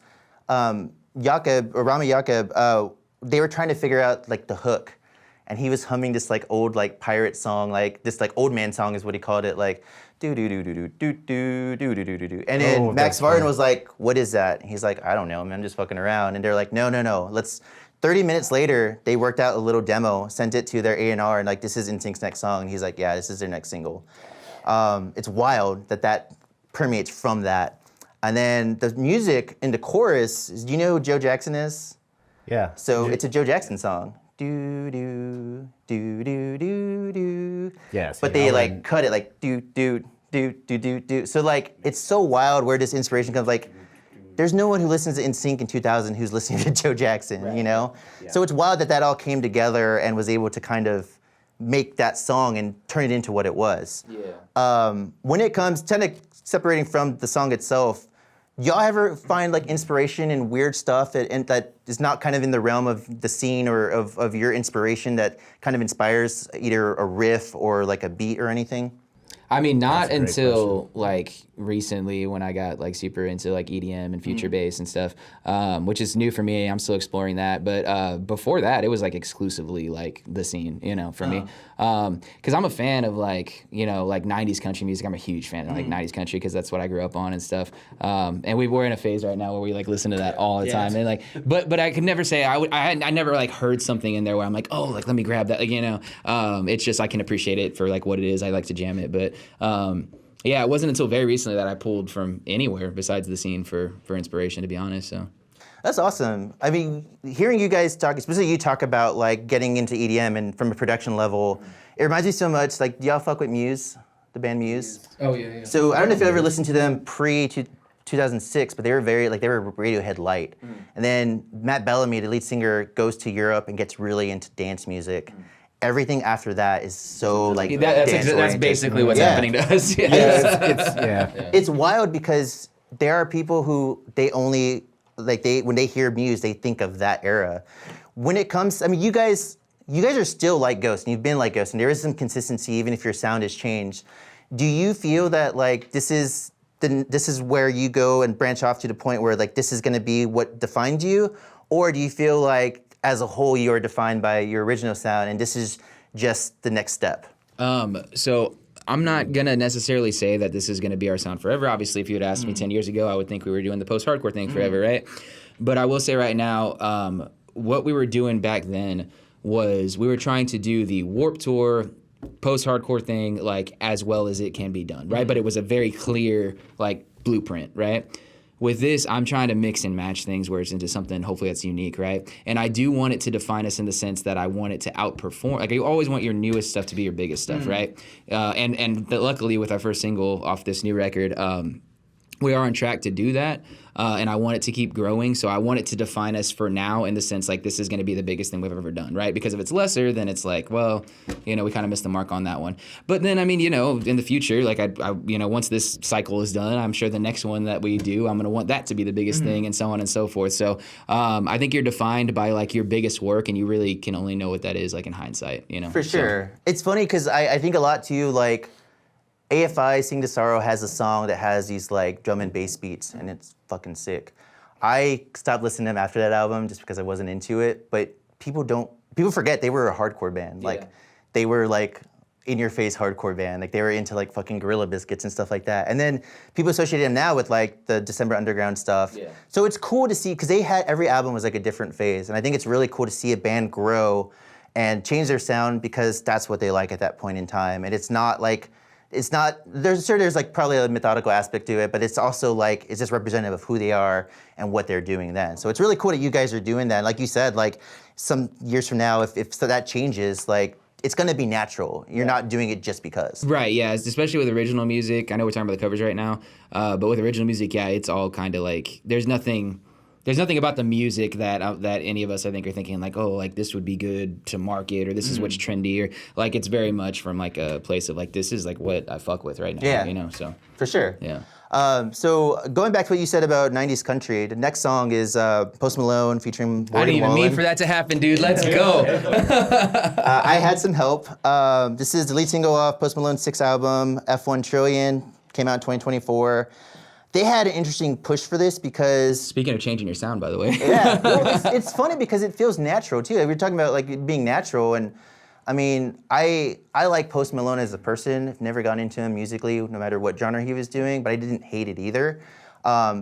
Rami Yacob, they were trying to figure out like the hook, and he was humming this like old like pirate song, like this like old man song is what he called it, like do do do do do do do do do do do do. And then Oh, Max that's Martin funny. was like, "What is that?" He's like, "I don't know, man. I'm just fucking around." And they're like, "No. Let's." 30 minutes later, they worked out a little demo, sent it to their A&R, and like, "This is NSYNC's next song." And he's like, "Yeah, this is their next single." It's wild that permeates from that. And then the music in the chorus, do you know who Joe Jackson is? Yeah. So it's a Joe Jackson song. Do do do do do do. Yeah, But see, they I like wouldn't- cut it like do do do do do do. So like it's so wild where this inspiration comes. Like there's no one who listens to NSYNC in 2000 who's listening to Joe Jackson, you know. So it's wild that all came together and was able to kind of make that song and turn it into what it was. Yeah. When it comes to separating from the song itself, y'all ever find like inspiration in weird stuff that is not kind of in the realm of the scene or of your inspiration that kind of inspires either a riff or like a beat or anything? I mean, not That's a great until like recently when I got like super into like EDM and future bass and stuff, which is new for me. I'm still exploring that. But before that, it was like exclusively like the scene, you know, for me. Because I'm a fan of like, you know, like 90s country music. I'm a huge fan of like 90s country because that's what I grew up on and stuff. And we're in a phase right now where we like listen to that all the time. And like, but I could never say I never like heard something in there where I'm like, oh, like let me grab that, like, you know. It's just I can appreciate it for like what it is. I like to jam it, but. Yeah, it wasn't until very recently that I pulled from anywhere besides the scene for inspiration, to be honest. So That's awesome. I mean, hearing you guys talk, especially you talk about like getting into EDM and from a production level, it reminds me so much. Like, do y'all fuck with Muse, the band Muse? Oh yeah. So I don't know if you ever listened to them pre-2006, but they were they were Radiohead light. And then Matt Bellamy, the lead singer, goes to Europe and gets really into dance music. Everything after that is so like That's dance-oriented. basically what's Yeah. happening to us. Yeah. Yeah. It's wild because there are people who they only when they hear Muse, they think of that era. When it comes, I mean, you guys are still like Ghost, and you've been like Ghost, and there is some consistency even if your sound has changed. Do you feel that like this is where you go and branch off to the point where like this is going to be what defines you, Or do you feel like as a whole you are defined by your original sound and this is just the next step? So I'm not gonna necessarily say that this is gonna be our sound forever. Obviously, if you had asked me 10 years ago, I would think we were doing the post-hardcore thing forever, right? But I will say right now, what we were doing back then was we were trying to do the Warped Tour post-hardcore thing like as well as it can be done, right? But it was a very clear like blueprint, right? With this, I'm trying to mix and match things where it's into something hopefully that's unique, right? And I do want it to define us in the sense that I want it to outperform. Like you always want your newest stuff to be your biggest stuff, right? And luckily with our first single off this new record, we are on track to do that, and I want it to keep growing. So I want it to define us for now in the sense like this is going to be the biggest thing we've ever done, right? Because if it's lesser, then it's like, well, we kind of missed the mark on that one. But then, I mean, in the future, like I once this cycle is done, I'm sure the next one that we do, I'm going to want that to be the biggest thing, and so on and so forth. So I think you're defined by like your biggest work, and you really can only know what that is like in hindsight, For sure. So. It's funny because I think a lot too, like. AFI, Sing to Sorrow, has a song that has these like drum and bass beats, and it's fucking sick. I stopped listening to them after that album just because I wasn't into it, but people forget they were a hardcore band. Like, they were like in-your-face hardcore band. Like, they were into like fucking Gorilla Biscuits and stuff like that. And then people associate them now with like the December Underground stuff. Yeah. So it's cool to see, because every album was like a different phase, and I think it's really cool to see a band grow and change their sound because that's what they like at that point in time. And it's not like, there's like probably a methodical aspect to it, but it's also like, it's just representative of who they are and what they're doing then. So it's really cool that you guys are doing that. Like you said, like some years from now, if so that changes, like it's gonna be natural. You're not doing it just because. Right, yeah, especially with original music. I know we're talking about the covers right now, but with original music, yeah, it's all kind of like, there's nothing about the music that any of us, I think, are thinking like, oh, like this would be good to market, or this is what's trendy, or like it's very much from like a place of like, this is like what I fuck with right now, so. For sure. Yeah. So going back to what you said about 90s country, the next song is Post Malone featuring Wallen. I didn't even mean for that to happen, dude. Let's go. I had some help. This is the lead single off Post Malone's 6th album, F1 Trillion, came out in 2024. They had an interesting push for this because... Speaking of changing your sound, by the way. Yeah, well, it's funny because it feels natural, too. Like, we were talking about like it being natural, and I mean, I like Post Malone as a person. I've never gotten into him musically, no matter what genre he was doing, but I didn't hate it either.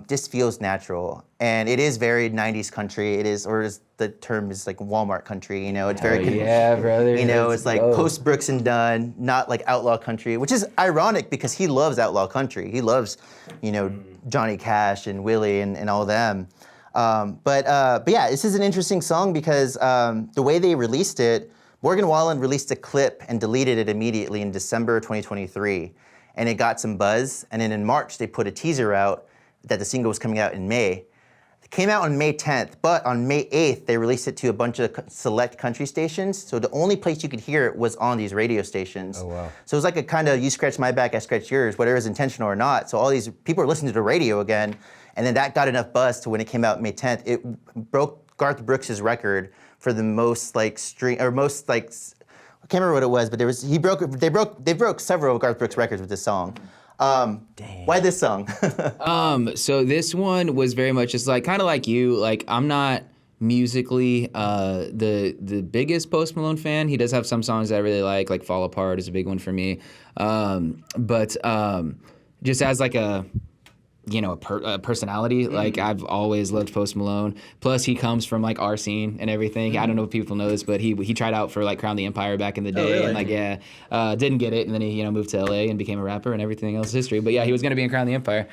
Just feels natural, and it is very 90s country. It is, or is the term is like Walmart country. It's very, yeah, brother. It's like post Brooks and Dunn, not like outlaw country, which is ironic because he loves outlaw country. He loves, Johnny Cash and Willie and all them. But yeah, this is an interesting song because the way they released it, Morgan Wallen released a clip and deleted it immediately in December 2023, and it got some buzz. And then in March they put a teaser out that the single was coming out in May. It came out on May 10th, but on May 8th, they released it to a bunch of select country stations. So the only place you could hear it was on these radio stations. Oh, wow. So it was like a kind of you scratch my back, I scratch yours, whether it was intentional or not. So all these people are listening to the radio again, and then that got enough buzz to when it came out May 10th, it broke Garth Brooks' record for the most like I can't remember what it was, but they broke several of Garth Brooks' records with this song. Why this song? So this one was very much just like kind of like you. Like I'm not musically the biggest Post Malone fan. He does have some songs that I really like Fall Apart is a big one for me. But just as like a personality. Like I've always loved Post Malone. Plus he comes from like our scene and everything. I don't know if people know this, but he tried out for like Crown the Empire back in the day. Oh, really? And like didn't get it, and then he moved to LA and became a rapper, and everything else is history. But yeah, he was gonna be in Crown the Empire.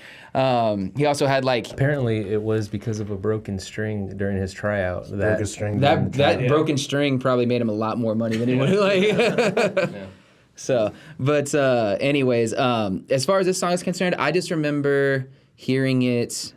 He also had like apparently it was because of a broken string during his tryout. Broken string probably made him a lot more money than he would like. Yeah. So, but anyways, as far as this song is concerned, I just remember hearing it,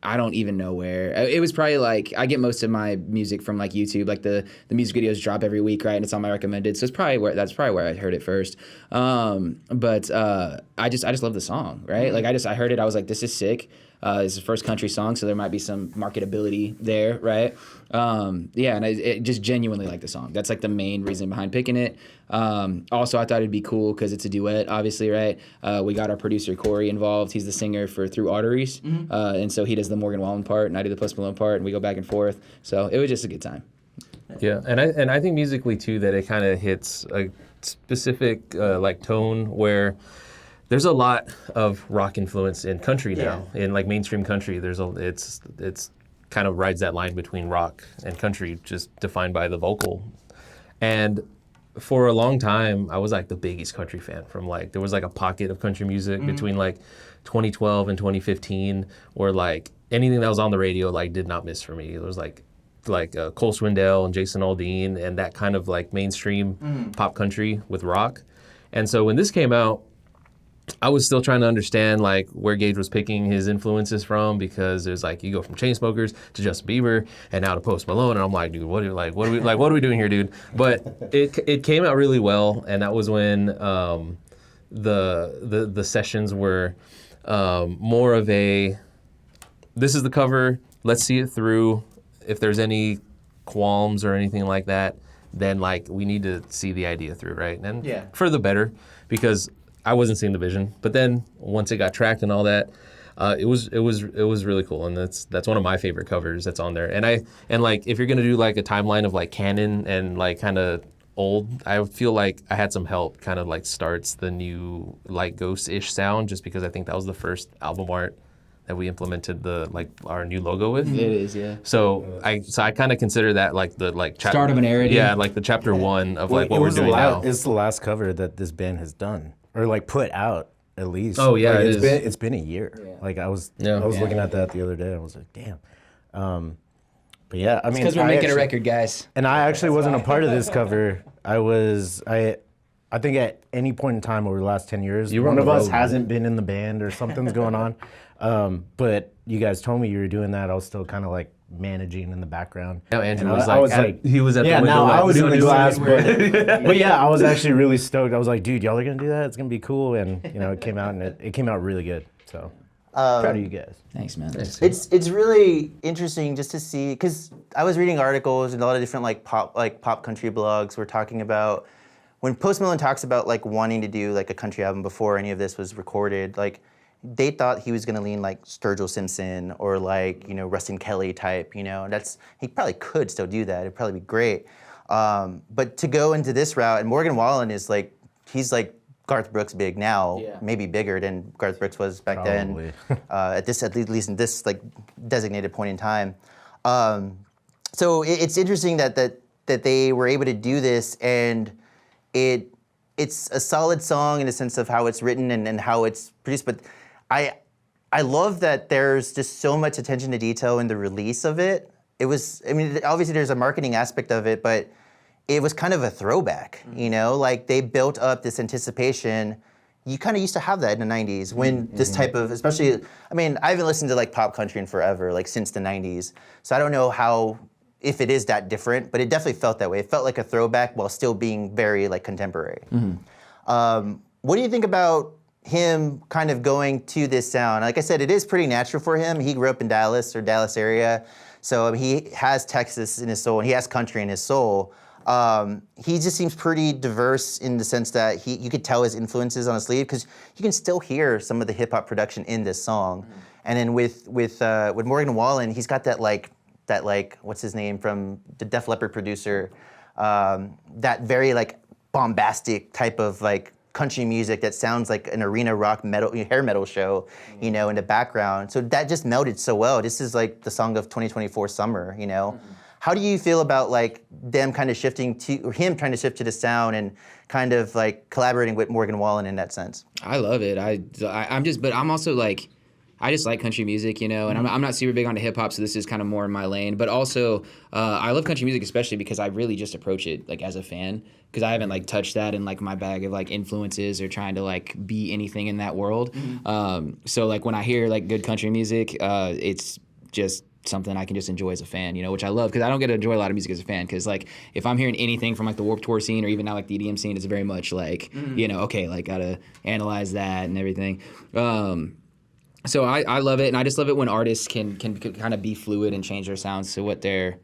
I don't even know where. It was probably like, I get most of my music from like YouTube, like the music videos drop every week, right? And it's on my recommended. So that's probably where I heard it first. But I just love the song, right? Like I heard it, I was like, this is sick. It's his first country song, so there might be some marketability there, right? Yeah, and I just genuinely like the song. That's like the main reason behind picking it. Also, I thought it'd be cool because it's a duet, obviously, right? We got our producer Corey involved. He's the singer for Through Arteries, and so he does the Morgan Wallen part, and I do the Post Malone part, and we go back and forth. So it was just a good time. Yeah, and I think musically too that it kind of hits a specific like tone where there's a lot of rock influence in country now, in like mainstream country. It's kind of rides that line between rock and country, just defined by the vocal. And for a long time, I was like the biggest country fan. From like there was like a pocket of country music between like 2012 and 2015, where like anything that was on the radio like did not miss for me. It was like Cole Swindell and Jason Aldean and that kind of like mainstream pop country with rock. And so when this came out, I was still trying to understand like where Gage was picking his influences from, because there's like you go from Chainsmokers to Justin Bieber and now to Post Malone, and I'm like, dude, what are we doing here, dude? But it came out really well, and that was when the sessions were more of a, this is the cover, let's see it through. If there's any qualms or anything like that, then like we need to see the idea through, right? And for the better, because I wasn't seeing the vision. But then once it got tracked and all that, it was really cool, and that's one of my favorite covers that's on there. And like if you're gonna do like a timeline of like canon and like kind of old, I feel like I had some help kind of like starts the new like ghost-ish sound, just because I think that was the first album art that we implemented our new logo with. It is, yeah. So I kind of consider that like the start of an era. Yeah, like the chapter one of like what we're doing now. It's the last cover that this band has done, or like put out at least. Oh yeah, like, it's been a year. Yeah. Like I was looking at that the other day. I was like, damn. But yeah, I mean, because we're making a record, guys. And I actually wasn't a part of this cover. I think at any point in time over the last 10 years, one of us hasn't been in the band or something's going on. But you guys told me you were doing that. I was still kind of like managing in the background. No, Andrew he was at the window. Now I was in the glass, but yeah, I was actually really stoked. I was like, dude, y'all are gonna do that? It's gonna be cool. And it came out, and it came out really good. So proud of you guys. Thanks, man. It's really interesting just to see, because I was reading articles and a lot of different like pop country blogs were talking about when Post Malone talks about like wanting to do like a country album before any of this was recorded, like they thought he was gonna lean like Sturgill Simpson or like, Rustin Kelly type, he probably could still do that. It'd probably be great. But to go into this route, and Morgan Wallen is like, he's like Garth Brooks big now, maybe bigger than Garth Brooks was back then, at least in this like designated point in time. So it's interesting that they were able to do this, and it's a solid song in the sense of how it's written and how it's produced, but I love that there's just so much attention to detail in the release of it. Obviously there's a marketing aspect of it, but it was kind of a throwback, like they built up this anticipation. You kind of used to have that in the 90s when this type of, especially, I haven't listened to like pop country in forever, like since the 90s. So I don't know if it is that different, but it definitely felt that way. It felt like a throwback while still being very like contemporary. What do you think about him kind of going to this sound? Like I said, it is pretty natural for him. He grew up in Dallas area. So he has Texas in his soul and he has country in his soul. He just seems pretty diverse in the sense that you could tell his influences on his sleeve, because you can still hear some of the hip hop production in this song. And then with Morgan Wallen, he's got that what's his name from the Def Leppard producer, that very like bombastic type of like country music that sounds like an arena rock metal, hair metal show, in the background. So that just melded so well. This is like the song of 2024 summer, How do you feel about like them kind of shifting to, or him trying to shift to the sound and kind of like collaborating with Morgan Wallen in that sense? I love it. But I'm also like, I just like country music, and I'm not super big onto hip hop, so this is kind of more in my lane. But also, I love country music especially because I really just approach it like as a fan, because I haven't like touched that in like my bag of like influences or trying to like be anything in that world. So like when I hear like good country music, it's just something I can just enjoy as a fan, which I love, because I don't get to enjoy a lot of music as a fan, because like if I'm hearing anything from like the Warped Tour scene or even now like the EDM scene, it's very much like, okay, like gotta analyze that and everything. So I love it, and I just love it when artists can kind of be fluid and change their sounds to what they're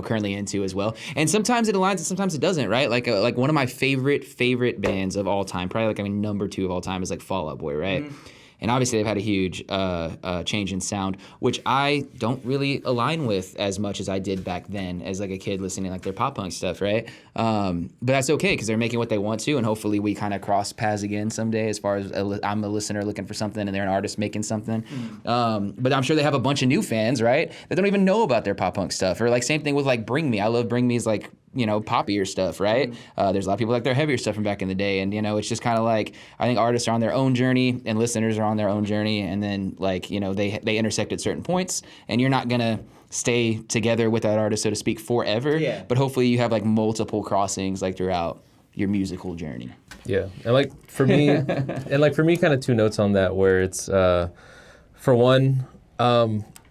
currently into as well. And sometimes it aligns and sometimes it doesn't, right? Like one of my favorite bands of all time, probably number 2 of all time is like Fall Out Boy, right? And obviously they've had a huge change in sound, which I don't really align with as much as I did back then as like a kid listening to like their pop punk stuff, right? But that's okay because they're making what they want to, and hopefully we kind of cross paths again someday as far as I'm a listener looking for something and they're an artist making something. But I'm sure they have a bunch of new fans, right, that don't even know about their pop punk stuff. Or like same thing with like Bring Me. I love Bring Me's like, poppier stuff, right? There's a lot of people like their heavier stuff from back in the day, and it's just kind of like I think artists are on their own journey and listeners are on their own journey, and then like they intersect at certain points, and you're not gonna stay together with that artist, so to speak, forever. Yeah. But hopefully you have like multiple crossings like throughout your musical journey. Yeah, and like for me, kind of 2 notes on that where it's for one.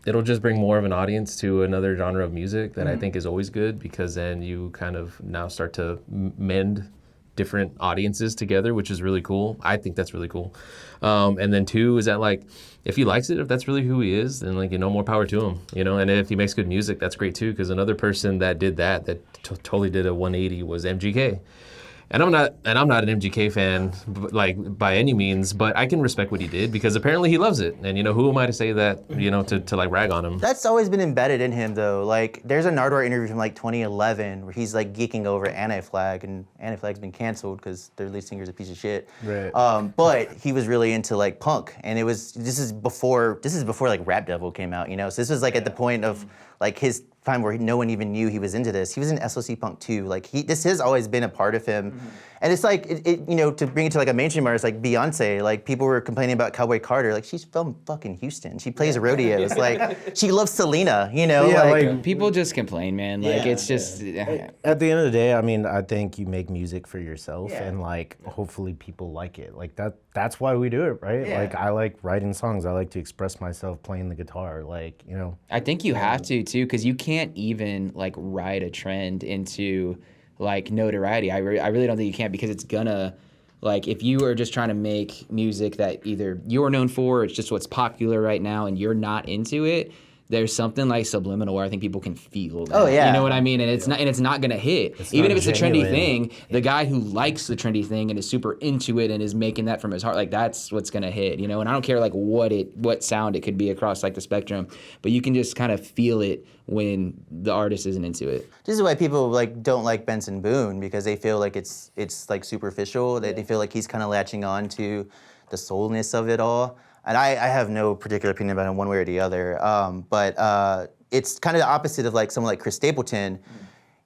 It'll just bring more of an audience to another genre of music that I think is always good, because then you kind of now start to mend different audiences together, which is really cool. I think that's really cool. And then 2 is that like, if he likes it, if that's really who he is, then like, more power to him, and if he makes good music, that's great too. Because another person that did that totally did a 180 was MGK. And I'm not an MGK fan, like by any means, but I can respect what he did because apparently he loves it. And who am I to say that, to like rag on him? That's always been embedded in him though. Like there's a Nardwuar interview from like 2011 where he's like geeking over Anti-Flag, and Anti-Flag's been canceled because their lead singer's a piece of shit. Right. But he was really into like punk, and this is before like Rap Devil came out, So this was like at the point of like his time where no one even knew he was into this. He was in SOC Punk too. Like this has always been a part of him. And it's like, to bring it to like a mainstream artist like Beyonce, like people were complaining about Cowboy Carter. Like she's from fucking Houston. She plays rodeos. Like she loves Selena, Yeah, like people just complain, man. Like it's just. At the end of the day, I mean, I think you make music for yourself, and like hopefully people like it. Like that's why we do it, right? Yeah. Like I like writing songs. I like to express myself playing the guitar. Like, I think you have to too, because you can't even like ride a trend into like notoriety. I really don't think you can, because it's gonna, like, if you are just trying to make music that either you're known for or it's just what's popular right now and you're not into it, there's something like subliminal where I think people can feel that. Oh yeah. You know what I mean? And it's not gonna hit. Even if it's a trendy thing, the guy who likes the trendy thing and is super into it and is making that from his heart, like that's what's gonna hit, And I don't care like what sound it could be across like the spectrum, but you can just kind of feel it when the artist isn't into it. This is why people like don't like Benson Boone, because they feel like it's like superficial. They feel like he's kind of latching on to the soulness of it all. And I have no particular opinion about him one way or the other, but it's kind of the opposite of like someone like Chris Stapleton.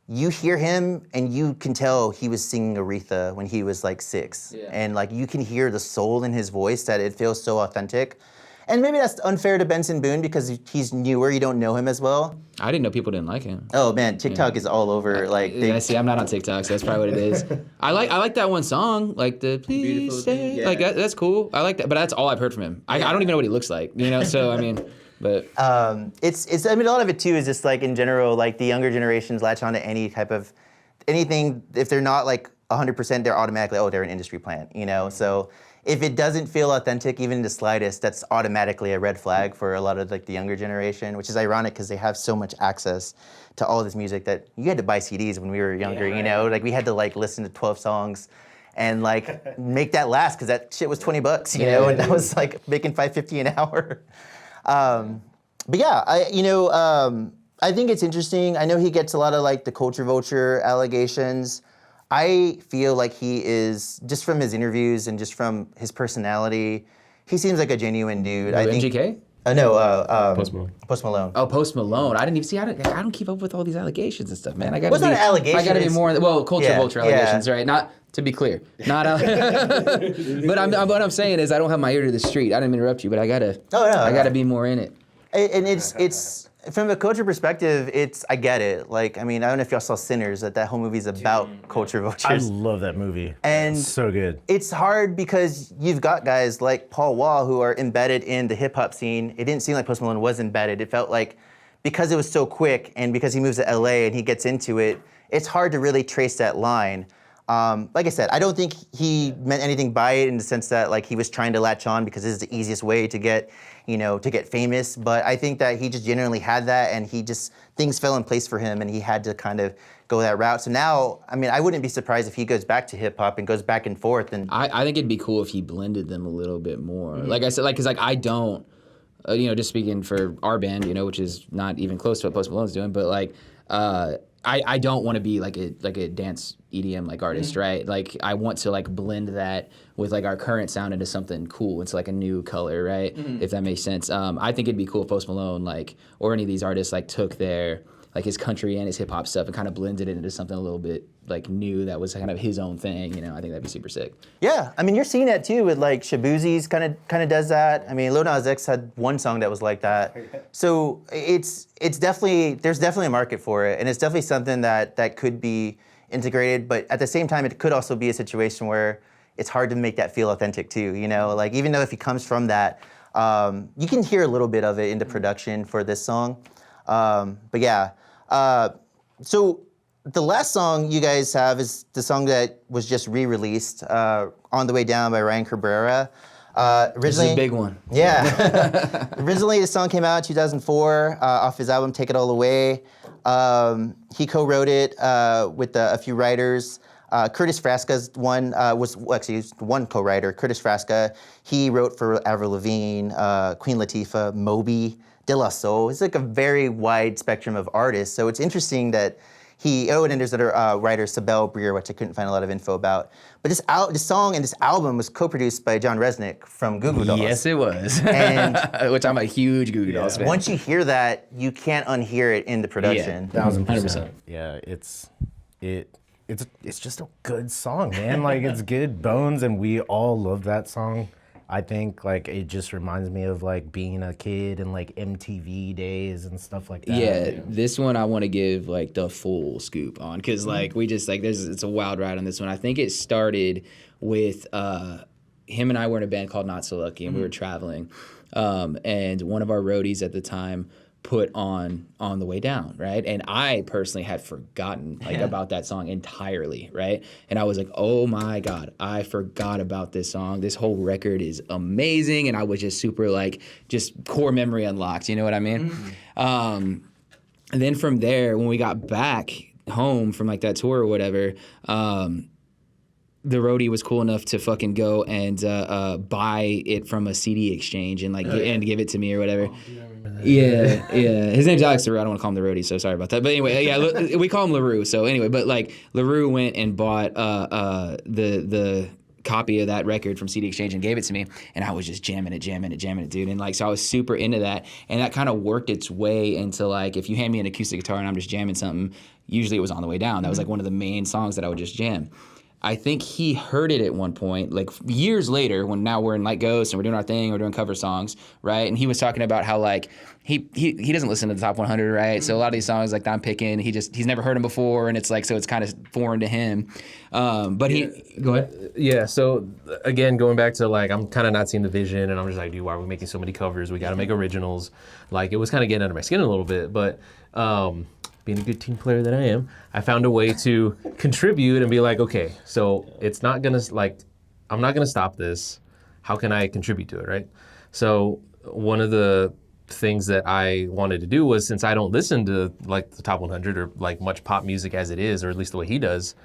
You hear him and you can tell he was singing Aretha when he was like 6. Yeah. And like you can hear the soul in his voice, that it feels so authentic. And maybe that's unfair to Benson Boone because he's newer, you don't know him as well. I didn't know people didn't like him. Oh man, TikTok is all over. Like, see, I'm not on TikTok, so that's probably what it is. I like that one song, like the Please Stay. Yeah. Like that's cool. I like that, but that's all I've heard from him. I don't even know what he looks like, So I mean, but it's I mean a lot of it too is just like in general, like the younger generations latch on to any type of anything. If they're not like 100%, they're automatically they're an industry plant, So if it doesn't feel authentic, even in the slightest, that's automatically a red flag for a lot of like the younger generation, which is ironic because they have so much access to all this music that you had to buy CDs when we were younger, Like we had to like listen to 12 songs and like make that last because that shit was $20, and that was like making $5.50 an hour. But yeah, I think it's interesting. I know he gets a lot of like the culture vulture allegations. I feel like he is, just from his interviews and just from his personality, he seems like a genuine dude. I think MGK? Post Malone. Post Malone. Oh, Post Malone. I didn't even see. I don't keep up with all these allegations and stuff, man. I got not allegations. I got to be more. Well, culture vulture allegations, right? Not to be clear. Not. But what I'm saying is, I don't have my ear to the street. I didn't interrupt you, but I gotta. I gotta be more in it. And it's from a culture perspective, I get it. Like, I mean, I don't know if y'all saw Sinners, that whole movie's about culture vultures. I love that movie. And it's so good. It's hard because you've got guys like Paul Wall who are embedded in the hip hop scene. It didn't seem like Post Malone was embedded. It felt like because it was so quick and because he moves to LA and he gets into it, it's hard to really trace that line. Like I said, I don't think he meant anything by it in the sense that like he was trying to latch on because this is the easiest way to get, to get famous. But I think that he just genuinely had that, and things fell in place for him, and he had to kind of go that route. So now, I mean, I wouldn't be surprised if he goes back to hip hop and goes back and forth. And I think it'd be cool if he blended them a little bit more. Like I said, because I don't, just speaking for our band, which is not even close to what Post Malone's doing, but like, I don't want to be like a dance EDM like artist, right? Like I want to like blend that with like our current sound into something cool. It's like a new color, right? If that makes sense. I think it'd be cool if Post Malone or any of these artists took their his country and his hip hop stuff and kind of blended it into something a little bit like new that was kind of his own thing. I think that'd be super sick. Yeah, I mean you're seeing that too with like Shabuzi's kind of does that. I mean Lil Nas X had one song that was like that. So there's definitely a market for it, and it's definitely something that could be integrated. But at the same time, it could also be a situation where it's hard to make that feel authentic too. Like even though if he comes from that, you can hear a little bit of it in the production for this song. But yeah. So the last song you guys have is the song that was just re-released, On the Way Down by Ryan Cabrera. This is a big one. Yeah. Originally, the song came out in 2004 off his album Take It All Away. He co-wrote it with a few writers. Curtis Frasca's one one co-writer. Curtis Frasca, he wrote for Avril Lavigne, Queen Latifah, Moby, De La Soul. It's like a very wide spectrum of artists. So it's interesting that and then there's other writer, Sibel Breer, which I couldn't find a lot of info about. But this song and this album was co-produced by John Resnick from Goo Goo Dolls. Yes, it was. And which I'm a huge Goo Goo Dolls fan. Once you hear that, you can't unhear it in the production. 1,000%. Yeah, it's just a good song, man. Like it's good bones, and we all love that song. I think like it just reminds me of like being a kid and like MTV days and stuff like that. Yeah, this one I want to give like the full scoop on because like we just like it's a wild ride on this one. I think it started with him and I were in a band called Not So Lucky, and we were traveling, and one of our roadies at the time put on the Way Down, right? And I personally had forgotten about that song entirely, right? And I was like, oh my God, I forgot about this song. This whole record is amazing. And I was just super just core memory unlocked, you know what I mean? And then from there, when we got back home from that tour or whatever, the roadie was cool enough to fucking go and buy it from a CD exchange and and give it to me or whatever. Yeah. His name's Alex LaRue. I don't want to call him the roadie, so sorry about that. But anyway, yeah, we call him LaRue. So anyway, but LaRue went and bought the copy of that record from CD Exchange and gave it to me, and I was just jamming it, dude. And so I was super into that, and that kind of worked its way into if you hand me an acoustic guitar and I'm just jamming something, usually it was On the Way Down. That was one of the main songs that I would just jam. I think he heard it at one point, years later, when now we're in Ghost and we're doing our thing, we're doing cover songs, right? And he was talking about how he doesn't listen to the top 100, right? So a lot of these songs that I'm picking, he's never heard them before, and it's so it's kind of foreign to him. But go ahead. Yeah. So again, going back to I'm kind of not seeing the vision, and I'm just dude, why are we making so many covers? We got to make originals. It was kind of getting under my skin a little bit, but. Being a good team player that I am, I found a way to contribute and be okay, so it's not gonna I'm not gonna stop this. How can I contribute to it, right? So one of the things that I wanted to do was, since I don't listen to the top 100 or much pop music as it is, or at least the way he does,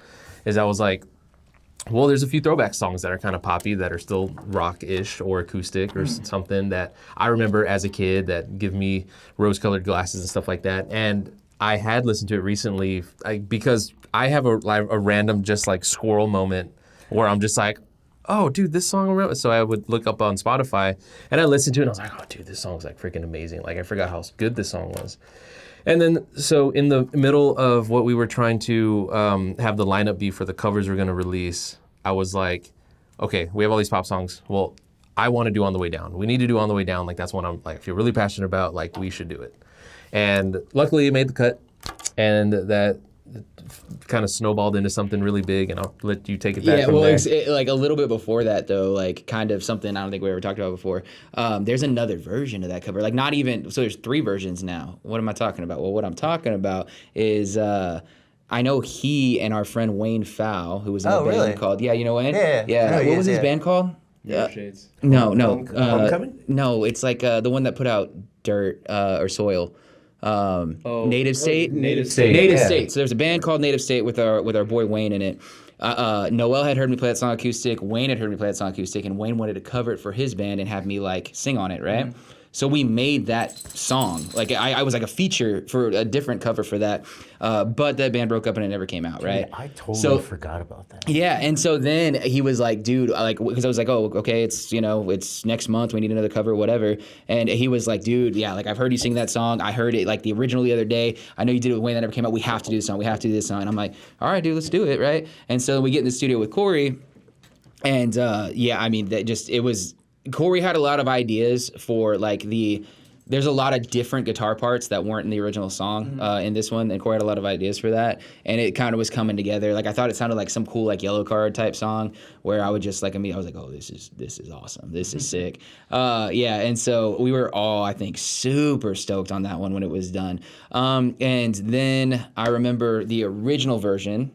is I was well, there's a few throwback songs that are kind of poppy that are still rock-ish or acoustic or something that I remember as a kid that give me rose-colored glasses and stuff like that. And I had listened to it recently because I have a random just squirrel moment where I'm just oh, dude, this song. So I would look up on Spotify and I listened to it and I was oh, dude, this song's freaking amazing. I forgot how good this song was. And then, so in the middle of what we were trying to have the lineup be for the covers we're going to release, I was okay, we have all these pop songs. Well, I want to do On the Way Down. We need to do On the Way Down. That's what I'm if you're really passionate about, we should do it. And luckily it made the cut, and that kind of snowballed into something really big, and I'll let you take it back from there. A little bit before that, though, kind of something I don't think we ever talked about before. There's another version of that cover. Not even, so there's 3 versions now. What am I talking about? Well, what I'm talking about is I know he and our friend Wayne Fowl, who was in a Oh, band really? called, you know Wayne? Yeah. I know he What was is, his yeah. band called? Shades. No. Homecoming? No, it's like the one that put out Dirt or Soil. Native State. Native State. Native Yeah. State. So there's a band called Native State with our boy Wayne in it. Noel had heard me play that song acoustic. Wayne had heard me play that song acoustic, and Wayne wanted to cover it for his band and have me like sing on it, right? So we made that song. Like I was like a feature for a different cover for that, but that band broke up and it never came out, right? I totally forgot about that. Yeah, and so then he was like, dude, like, because I was like, oh, okay, it's next month, we need another cover, whatever. And he was like, dude, yeah, like I've heard you sing that song. I heard it like the original the other day. I know you did it with Wayne that never came out. We have to do this song. We have to do this song. And I'm like, all right, dude, let's do it, right? And so we get in the studio with Corey, and I mean, Corey had a lot of ideas for like there's a lot of different guitar parts that weren't in the original song in this one, and Corey had a lot of ideas for that, and it kind of was coming together. Like I thought it sounded like some cool like Yellow Card type song where I would just like I was like, oh, this is awesome, this is sick, and so we were all, I think, super stoked on that one when it was done, and then I remember the original version.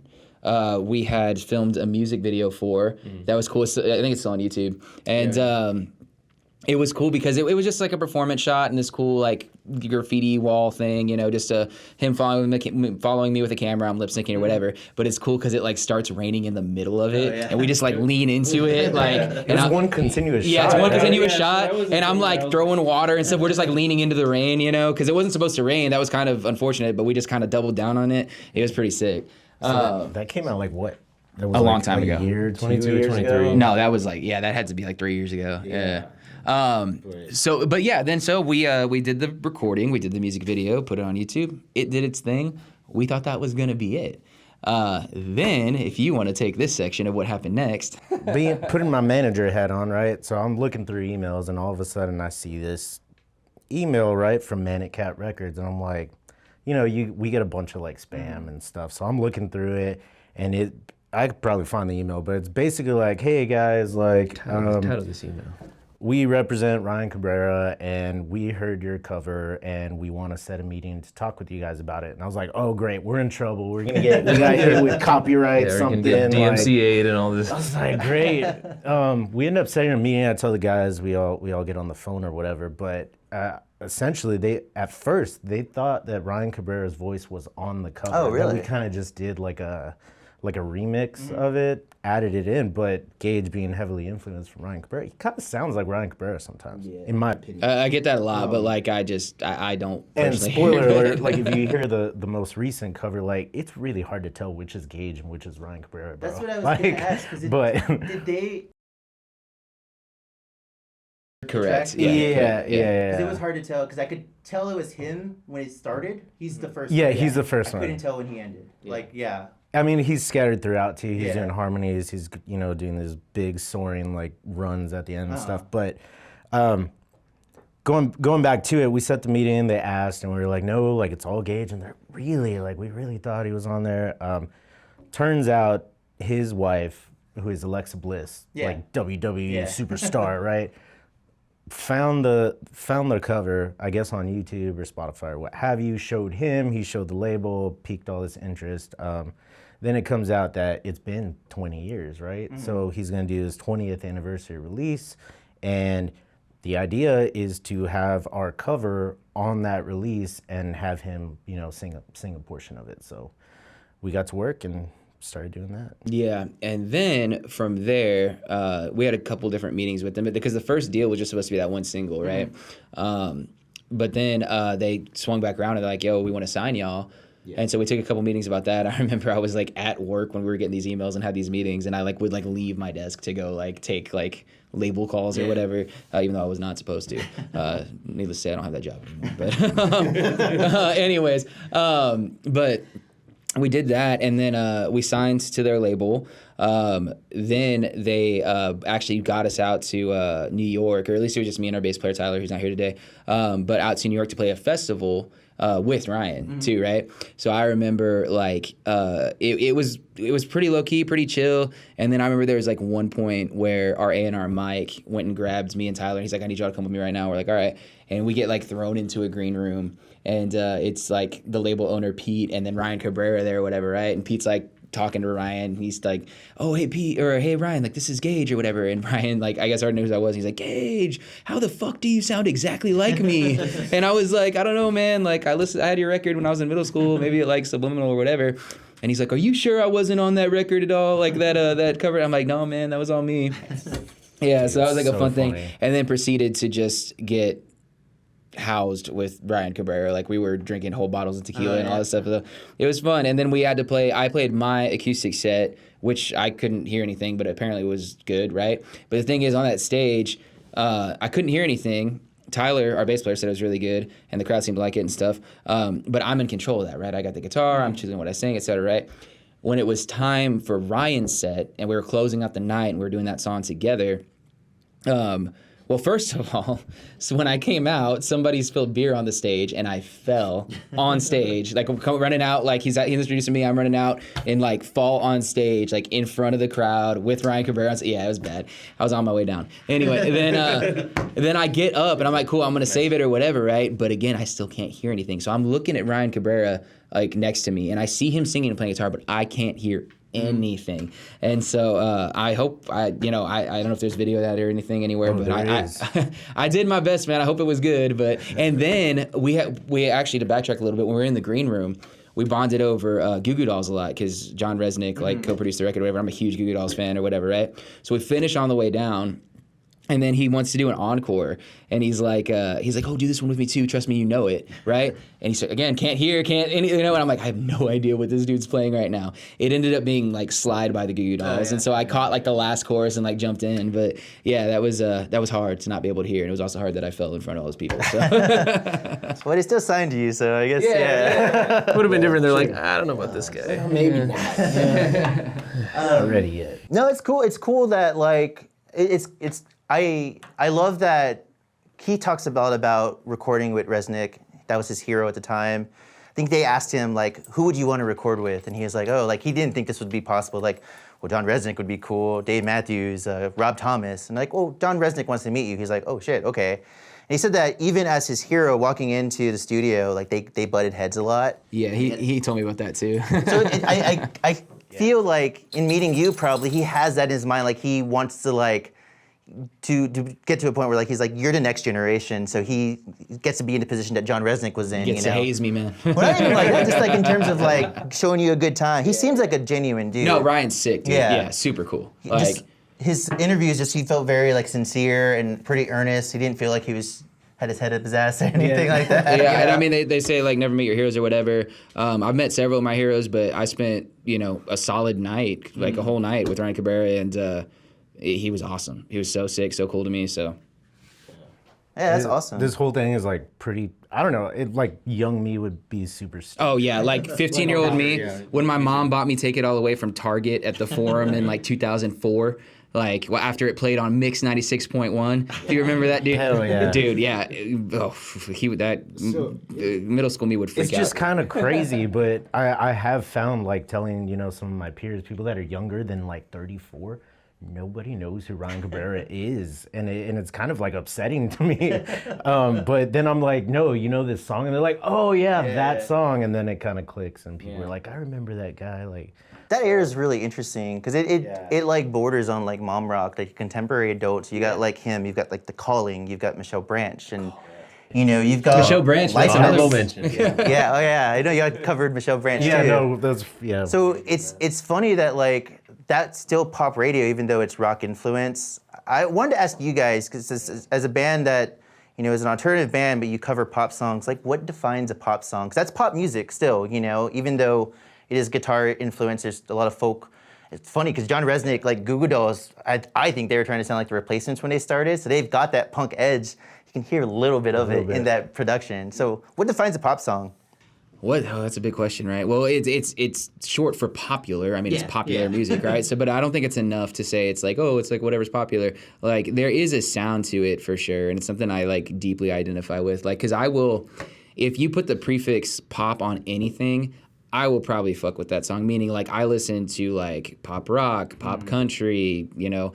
We had filmed a music video for that was cool. I think it's still on YouTube, and it was cool because it was just like a performance shot and this cool like graffiti wall thing, just him following me with a camera. I'm lip syncing or whatever. But it's cool because it like starts raining in the middle of it, and we just like lean into it, like. It's one continuous shot. Yeah, it's one continuous Yeah, shot, that was and I'm cool. like throwing water and stuff. We're just like leaning into the rain, because it wasn't supposed to rain. That was kind of unfortunate, but we just kind of doubled down on it. It was pretty sick. That came out like what? That was A long time ago. A year, 22 or 2 years 23. ago? No, that was like that had to be like 3 years ago. Yeah. So we did the recording, we did the music video, put it on YouTube. It did its thing. We thought that was gonna be it. Then, if you want to take this section of what happened next, Putting my manager hat on, right? So I'm looking through emails, and all of a sudden I see this email, right, from Manic Cat Records, and I'm like, we get a bunch of like spam and stuff. So I'm looking through it, and I could probably find the email, but it's basically like, hey guys, like, Title of this email. we represent Ryan Cabrera, and we heard your cover, and we want to set a meeting to talk with you guys about it. And I was like, oh great, we're in trouble. We got hit with copyright, We're something. gonna get like, DMCA'd and all this. I was like, great. We end up setting a meeting. I tell the guys we all get on the phone or whatever. But essentially, at first they thought that Ryan Cabrera's voice was on the cover. Oh, really? That we kind of just did like a remix of it, added it in. But Gage, being heavily influenced from Ryan Cabrera, he kind of sounds like Ryan Cabrera sometimes, in my opinion. I get that a lot, but like I don't. And personally. spoiler alert, like if you hear the most recent cover, like it's really hard to tell which is Gage and which is Ryan Cabrera, bro. That's what I was like, gonna ask. 'Cause did they? Correct. Yeah. Because it was hard to tell. Because I could tell it was him when it started. He's the first. Yeah, one. he's the first I one. couldn't tell when he ended. Like, yeah. I mean, he's scattered throughout too. He's Yeah. doing harmonies. He's doing these big soaring like runs at the end and stuff. But going back to it, we set the meeting. They asked, and we were like, no, like it's all Gage. And they're really like, we really thought he was on there. Turns out his wife, who is Alexa Bliss, like WWE superstar, right? Found the cover, I guess, on YouTube or Spotify or what have you. Showed him. He showed the label. Piqued all this interest. Then it comes out that it's been 20 years, right? So he's going to do his 20th anniversary release, and the idea is to have our cover on that release and have him, sing a portion of it. So we got to work and started doing that. Yeah, and then from there, we had a couple different meetings with them because the first deal was just supposed to be that one single, right? But then they swung back around and they're like, "Yo, we want to sign y'all." Yeah. And so we took a couple meetings about that. I remember I was like at work when we were getting these emails and had these meetings, and I like would like leave my desk to go like take like label calls or whatever, even though I was not supposed to. Needless to say, I don't have that job anymore. But anyways, but we did that, and then we signed to their label. Then they actually got us out to New York, or at least it was just me and our bass player Tyler, who's not here today, but out to New York to play a festival with Ryan too, right? So I remember like it was pretty low key, pretty chill. And then I remember there was like one point where our A&R Mike went and grabbed me and Tyler. And he's like, "I need y'all to come with me right now." We're like, "All right." And we get like thrown into a green room, and it's like the label owner Pete and then Ryan Cabrera there or whatever, right? And Pete's like talking to Ryan. He's like, "Oh, hey Pete," or "Hey Ryan, like this is Gage or whatever." And Ryan, like, I guess already knew who I was. He's like, "Gage, how the fuck do you sound exactly like me?" And I was like, "I don't know, man. Like I had your record when I was in middle school, maybe it like Subliminal or whatever." And he's like, "Are you sure I wasn't on that record at all? Like that cover?" I'm like, "No, man, that was all me." Yeah, so that was like a fun thing. And then proceeded to just get housed with Ryan Cabrera. Like we were drinking whole bottles of tequila and all this stuff. It was fun. And then we had to play, I played my acoustic set, which I couldn't hear anything, but apparently was good, right? But the thing is, on that stage, I couldn't hear anything. Tyler, our bass player, said it was really good, and the crowd seemed to like it and stuff. But I'm in control of that, right? I got the guitar, I'm choosing what I sing, et cetera, right? When it was time for Ryan's set, and we were closing out the night, and we were doing that song together, well, first of all, so when I came out, somebody spilled beer on the stage, and I fell on stage, like running out, like he's introducing me, I'm running out, and like fall on stage, like in front of the crowd with Ryan Cabrera. Yeah, it was bad. I was on my way down. Anyway, then I get up, and I'm like, cool, I'm gonna save it or whatever, right? But again, I still can't hear anything, so I'm looking at Ryan Cabrera like next to me, and I see him singing and playing guitar, but I can't hear anything. And so I hope I don't know if there's video of that or anything anywhere, but I did my best, man. I hope it was good. But and then we actually, to backtrack a little bit, when we were in the green room, we bonded over Goo Goo Dolls a lot because John Resnick like co-produced the record or whatever. I'm a huge Goo Goo Dolls fan or whatever, right? So we finished on the way down. And then he wants to do an encore, and he's like, "Oh, do this one with me too. Trust me, you know it, right?" And he's again, can't hear, and I'm like, I have no idea what this dude's playing right now. It ended up being like Slide by the Goo Goo Dolls, and so I caught like the last chorus and like jumped in. But yeah, that was hard to not be able to hear, and it was also hard that I fell in front of all those people. So. Well, he still signed to you, so I guess Would have been different. They're like, I don't know about this guy. Maybe not. Not ready yet. No, it's cool. It's cool that like it's. I love that he talks about recording with Resnick. That was his hero at the time. I think they asked him like, who would you want to record with? And he was like, oh, like he didn't think this would be possible. Like, well, John Resnick would be cool. Dave Matthews, Rob Thomas, and like, oh, John Resnick wants to meet you. He's like, oh shit, okay. And he said that even as his hero walking into the studio, like they butted heads a lot. Yeah, he told me about that too. So I feel like in meeting you, probably he has that in his mind. Like he wants to like. To get to a point where like he's like, you're the next generation, so he gets to be in the position that John Resnick was in. Gets to haze me, man. Well, not even like that, just like in terms of like showing you a good time. He seems like a genuine dude. No, Ryan's sick, dude. Yeah. Yeah, super cool. Just, his interviews, he felt very like sincere and pretty earnest. He didn't feel like he had his head up his ass or anything like that. Yeah, and I mean, they say like never meet your heroes or whatever. I've met several of my heroes, but I spent a solid night, like a whole night with Ryan Cabrera, and he was awesome. He was so sick, so cool to me. So yeah, that's awesome. This whole thing is like pretty. I don't know. It like young me would be super. Oh yeah, like 15-year-old me. When my mom bought me Take It All Away from Target at the Forum in like 2004. Like after it played on Mix 96.1. Do you remember that, dude? Hell yeah. Dude, yeah. Oh, middle school me would freak out. It's just kind of crazy, but I have found like telling some of my peers, people that are younger than like 34. Nobody knows who Ryan Cabrera is, and it's kind of like upsetting to me. But then I'm like, no, you know this song, and they're like, oh yeah, that song, and then it kind of clicks, and people are like, I remember that guy. Like that era is really interesting because it like borders on like mom rock, like contemporary adults. You got like him, you've got like The Calling, you've got Michelle Branch, and you've got Michelle Branch. Honorable mention. Yeah, I know you had covered Michelle Branch too. So it's funny that like. That's still pop radio, even though it's rock influence. I wanted to ask you guys, because as a band that, is an alternative band, but you cover pop songs, like what defines a pop song? Because that's pop music still, even though it is guitar influence, there's a lot of folk. It's funny, because John Resnick, like Goo Goo Dolls, I think they were trying to sound like the Replacements when they started, so they've got that punk edge. You can hear a little bit of it in that production. So what defines a pop song? What? Oh, that's a big question, right? Well, it's short for popular. I mean, it's popular music, right? So, but I don't think it's enough to say it's like, oh, it's like whatever's popular. Like, there is a sound to it for sure, and it's something I like deeply identify with. Like, because I will, if you put the prefix pop on anything, I will probably fuck with that song. Meaning, like, I listen to like pop rock, pop country. You know,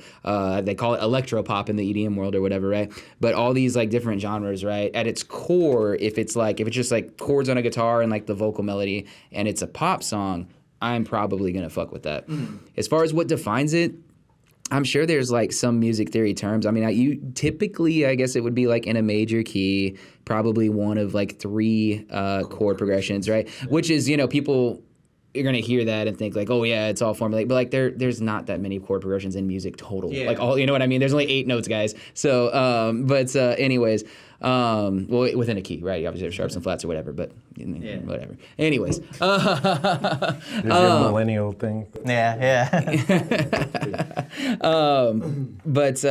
they call it electro pop in the EDM world or whatever, right? But all these like different genres, right? At its core, if it's just like chords on a guitar and like the vocal melody, and it's a pop song, I'm probably gonna fuck with that. As far as what defines it, I'm sure there's like some music theory terms. I mean, you typically, I guess it would be like in a major key, probably one of like 3 chord progressions, right? Which is, you know, people are gonna hear that and think like, oh yeah, it's all formulaic, but like there's not that many chord progressions in music total. Like all, you know what I mean? There's only 8 notes, guys. So, anyways. Well, within a key, right? Obviously, there's sharps and flats or whatever, but whatever. Anyways, There's your millennial thing. But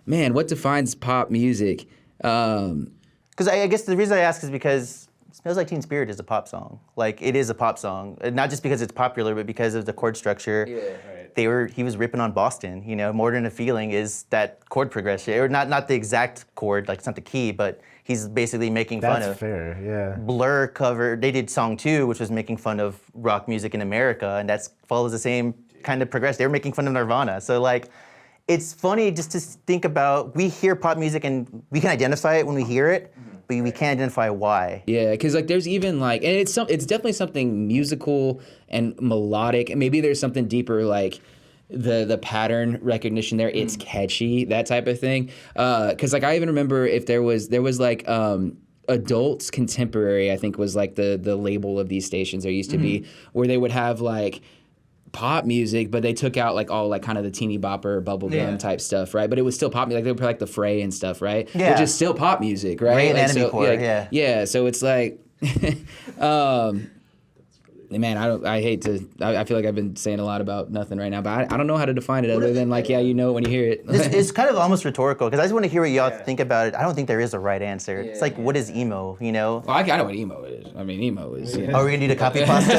man, what defines pop music? Because I guess the reason I ask is because Smells Like Teen Spirit is a pop song. Like, it is a pop song. Not just because it's popular, but because of the chord structure. Yeah, right. He was ripping on Boston, you know. More Than a Feeling is that chord progression. Or not the exact chord, like it's not the key, but he's basically making fun of. That's fair, yeah. Blur they did Song 2, which was making fun of rock music in America, and that follows the same kind of progression. They were making fun of Nirvana. So, like, it's funny just to think about, we hear pop music and we can identify it when we hear it, but we can't identify why. Yeah, because like there's even like, and it's definitely something musical and melodic, and maybe there's something deeper like the pattern recognition there. It's catchy, that type of thing. Because like I even remember if there was like Adults Contemporary, I think was like the label of these stations there used to be, where they would have like pop music, but they took out like all like kind of the teeny bopper bubblegum type stuff, right? But it was still pop music. Like they would play like the Fray and stuff, right? Yeah. Which is still pop music, right? Great like, anime core, yeah. So it's like, man, I feel like I've been saying a lot about nothing right now, but I don't know how to define it other than like, you know it when you hear it. It's kind of almost rhetorical, because I just want to hear what y'all think about it. I don't think there is a right answer. It's like, what is emo, you know? Well, I know what emo is. I mean, emo is, you know. Are we gonna do the copy pasta?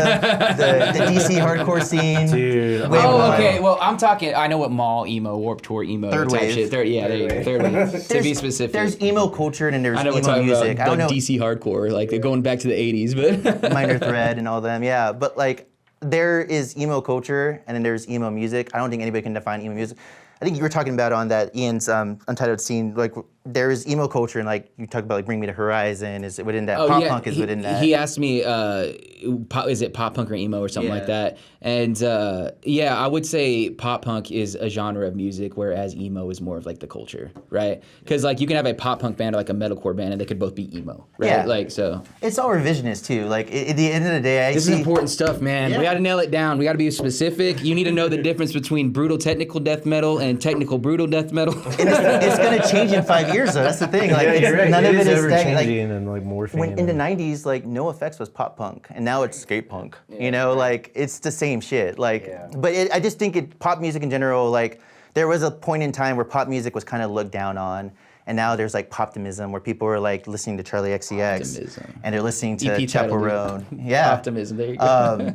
the DC hardcore scene? Dude. Okay. Well, I'm talking. I know what mall emo, Warped Tour emo, Third type wave. shit. There you go. Third wave. To be specific. There's emo culture and there's I know we're emo talking music. about I don't like know. DC hardcore, like they're going back to the 80s, but Minor Threat and all them, yeah. But like, there is emo culture and then there's emo music. I don't think anybody can define emo music. I think you were talking about on that Ian's Untitled Scene, like there is emo culture and like you talk about like Bring Me the Horizon, is it within that? Pop punk is within that. He asked me, is it pop punk or emo or something like that? And I would say pop punk is a genre of music, whereas emo is more of like the culture, right? Because like you can have a pop punk band or like a metalcore band and they could both be emo, right? Yeah. Like so. It's all revisionist too. Like at the end of the day, This is important stuff, man. Yeah. We got to nail it down. We got to be specific. You need to know the difference between brutal technical death metal and technical brutal death metal. And it's going to change in 5 years, though. That's the thing. Like, none of it is ever stagnant. changing and like morphing. When in the '90s, like NoFX was pop punk, and now it's skate punk. You know, like it's the same shit. Like, but I just think pop music in general. Like, there was a point in time where pop music was kind of looked down on, and now there's like poptimism, where people are like listening to Charlie XCX, Optimism. and they're listeing to EP title, Chaperone. Yeah, Optimism. There you go.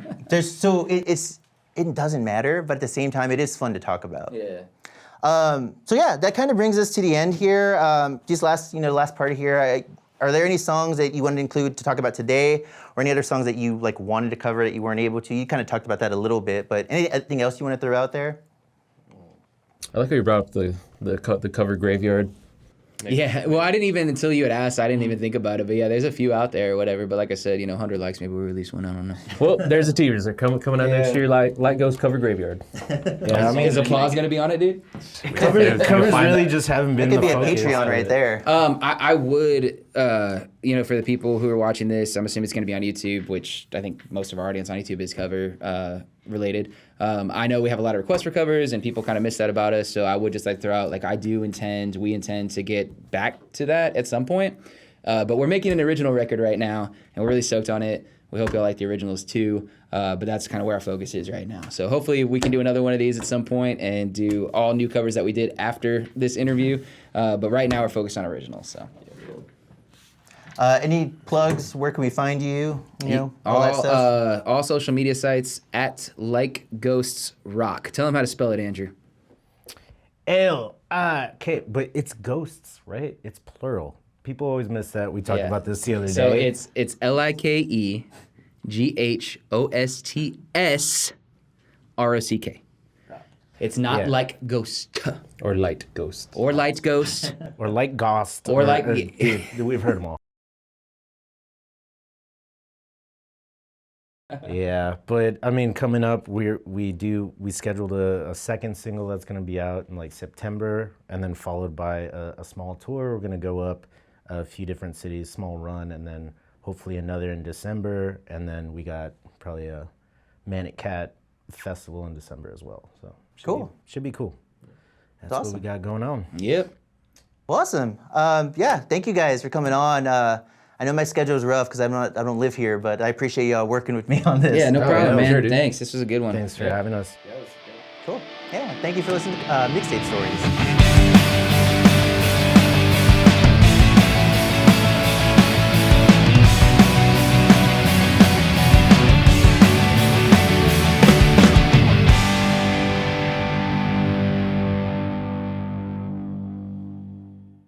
It doesn't matter, but at the same time, it is fun to talk about. Yeah. So yeah, that kind of brings us to the end here. This last part here. Are there any songs that you wanted to include to talk about today, or any other songs that you like wanted to cover that you weren't able to? You kind of talked about that a little bit, but anything else you want to throw out there? I like how you brought up the cover Graveyard. Yeah, well, I didn't even, until you had asked, I didn't even think about it. But yeah, there's a few out there or whatever. But like I said, 100 likes, maybe we'll release one. I don't know. Well, there's a teaser coming out next year. Light Goes cover Graveyard. Yeah, I mean, is applause gonna be on it, dude? Covers really just haven't been It could the be a focus. Patreon right there. I would, for the people who are watching this, I'm assuming it's going to be on YouTube, which I think most of our audience on YouTube is cover related. I know we have a lot of requests for covers, and people kind of miss that about us, so I would just like throw out, like, we intend to get back to that at some point. But we're making an original record right now, and we're really stoked on it. We hope y'all like the originals too, but that's kind of where our focus is right now. So hopefully we can do another one of these at some point and do all new covers that we did after this interview. But right now we're focused on originals. So. Any plugs? Where can we find you? You know, all that stuff. All social media sites at Like Ghosts Rock. Tell them how to spell it, Andrew. L-I-K, but it's ghosts, right? It's plural. People always miss that. We talked about this the other So day. it's LikeGhostsRock. It's not like ghost Or light ghost. or light ghost. or like Ghost. Or like- dude, we've heard them all. Yeah, but I mean, coming up, we scheduled a second single that's gonna be out in like September, and then followed by a small tour. We're gonna go up a few different cities, small run, and then hopefully another in December, and then we got probably a Manic Cat festival in December as well. So should be cool. That's awesome. what we got going on. Yep. Awesome. Yeah, thank you guys for coming on. I know my schedule is rough because I don't live here, but I appreciate y'all working with me on this. Yeah, no problem, man. sure, dude. Thanks. This was a good one. Thanks for having us. Cool. Yeah, thank you for listening to Mixtape Stories.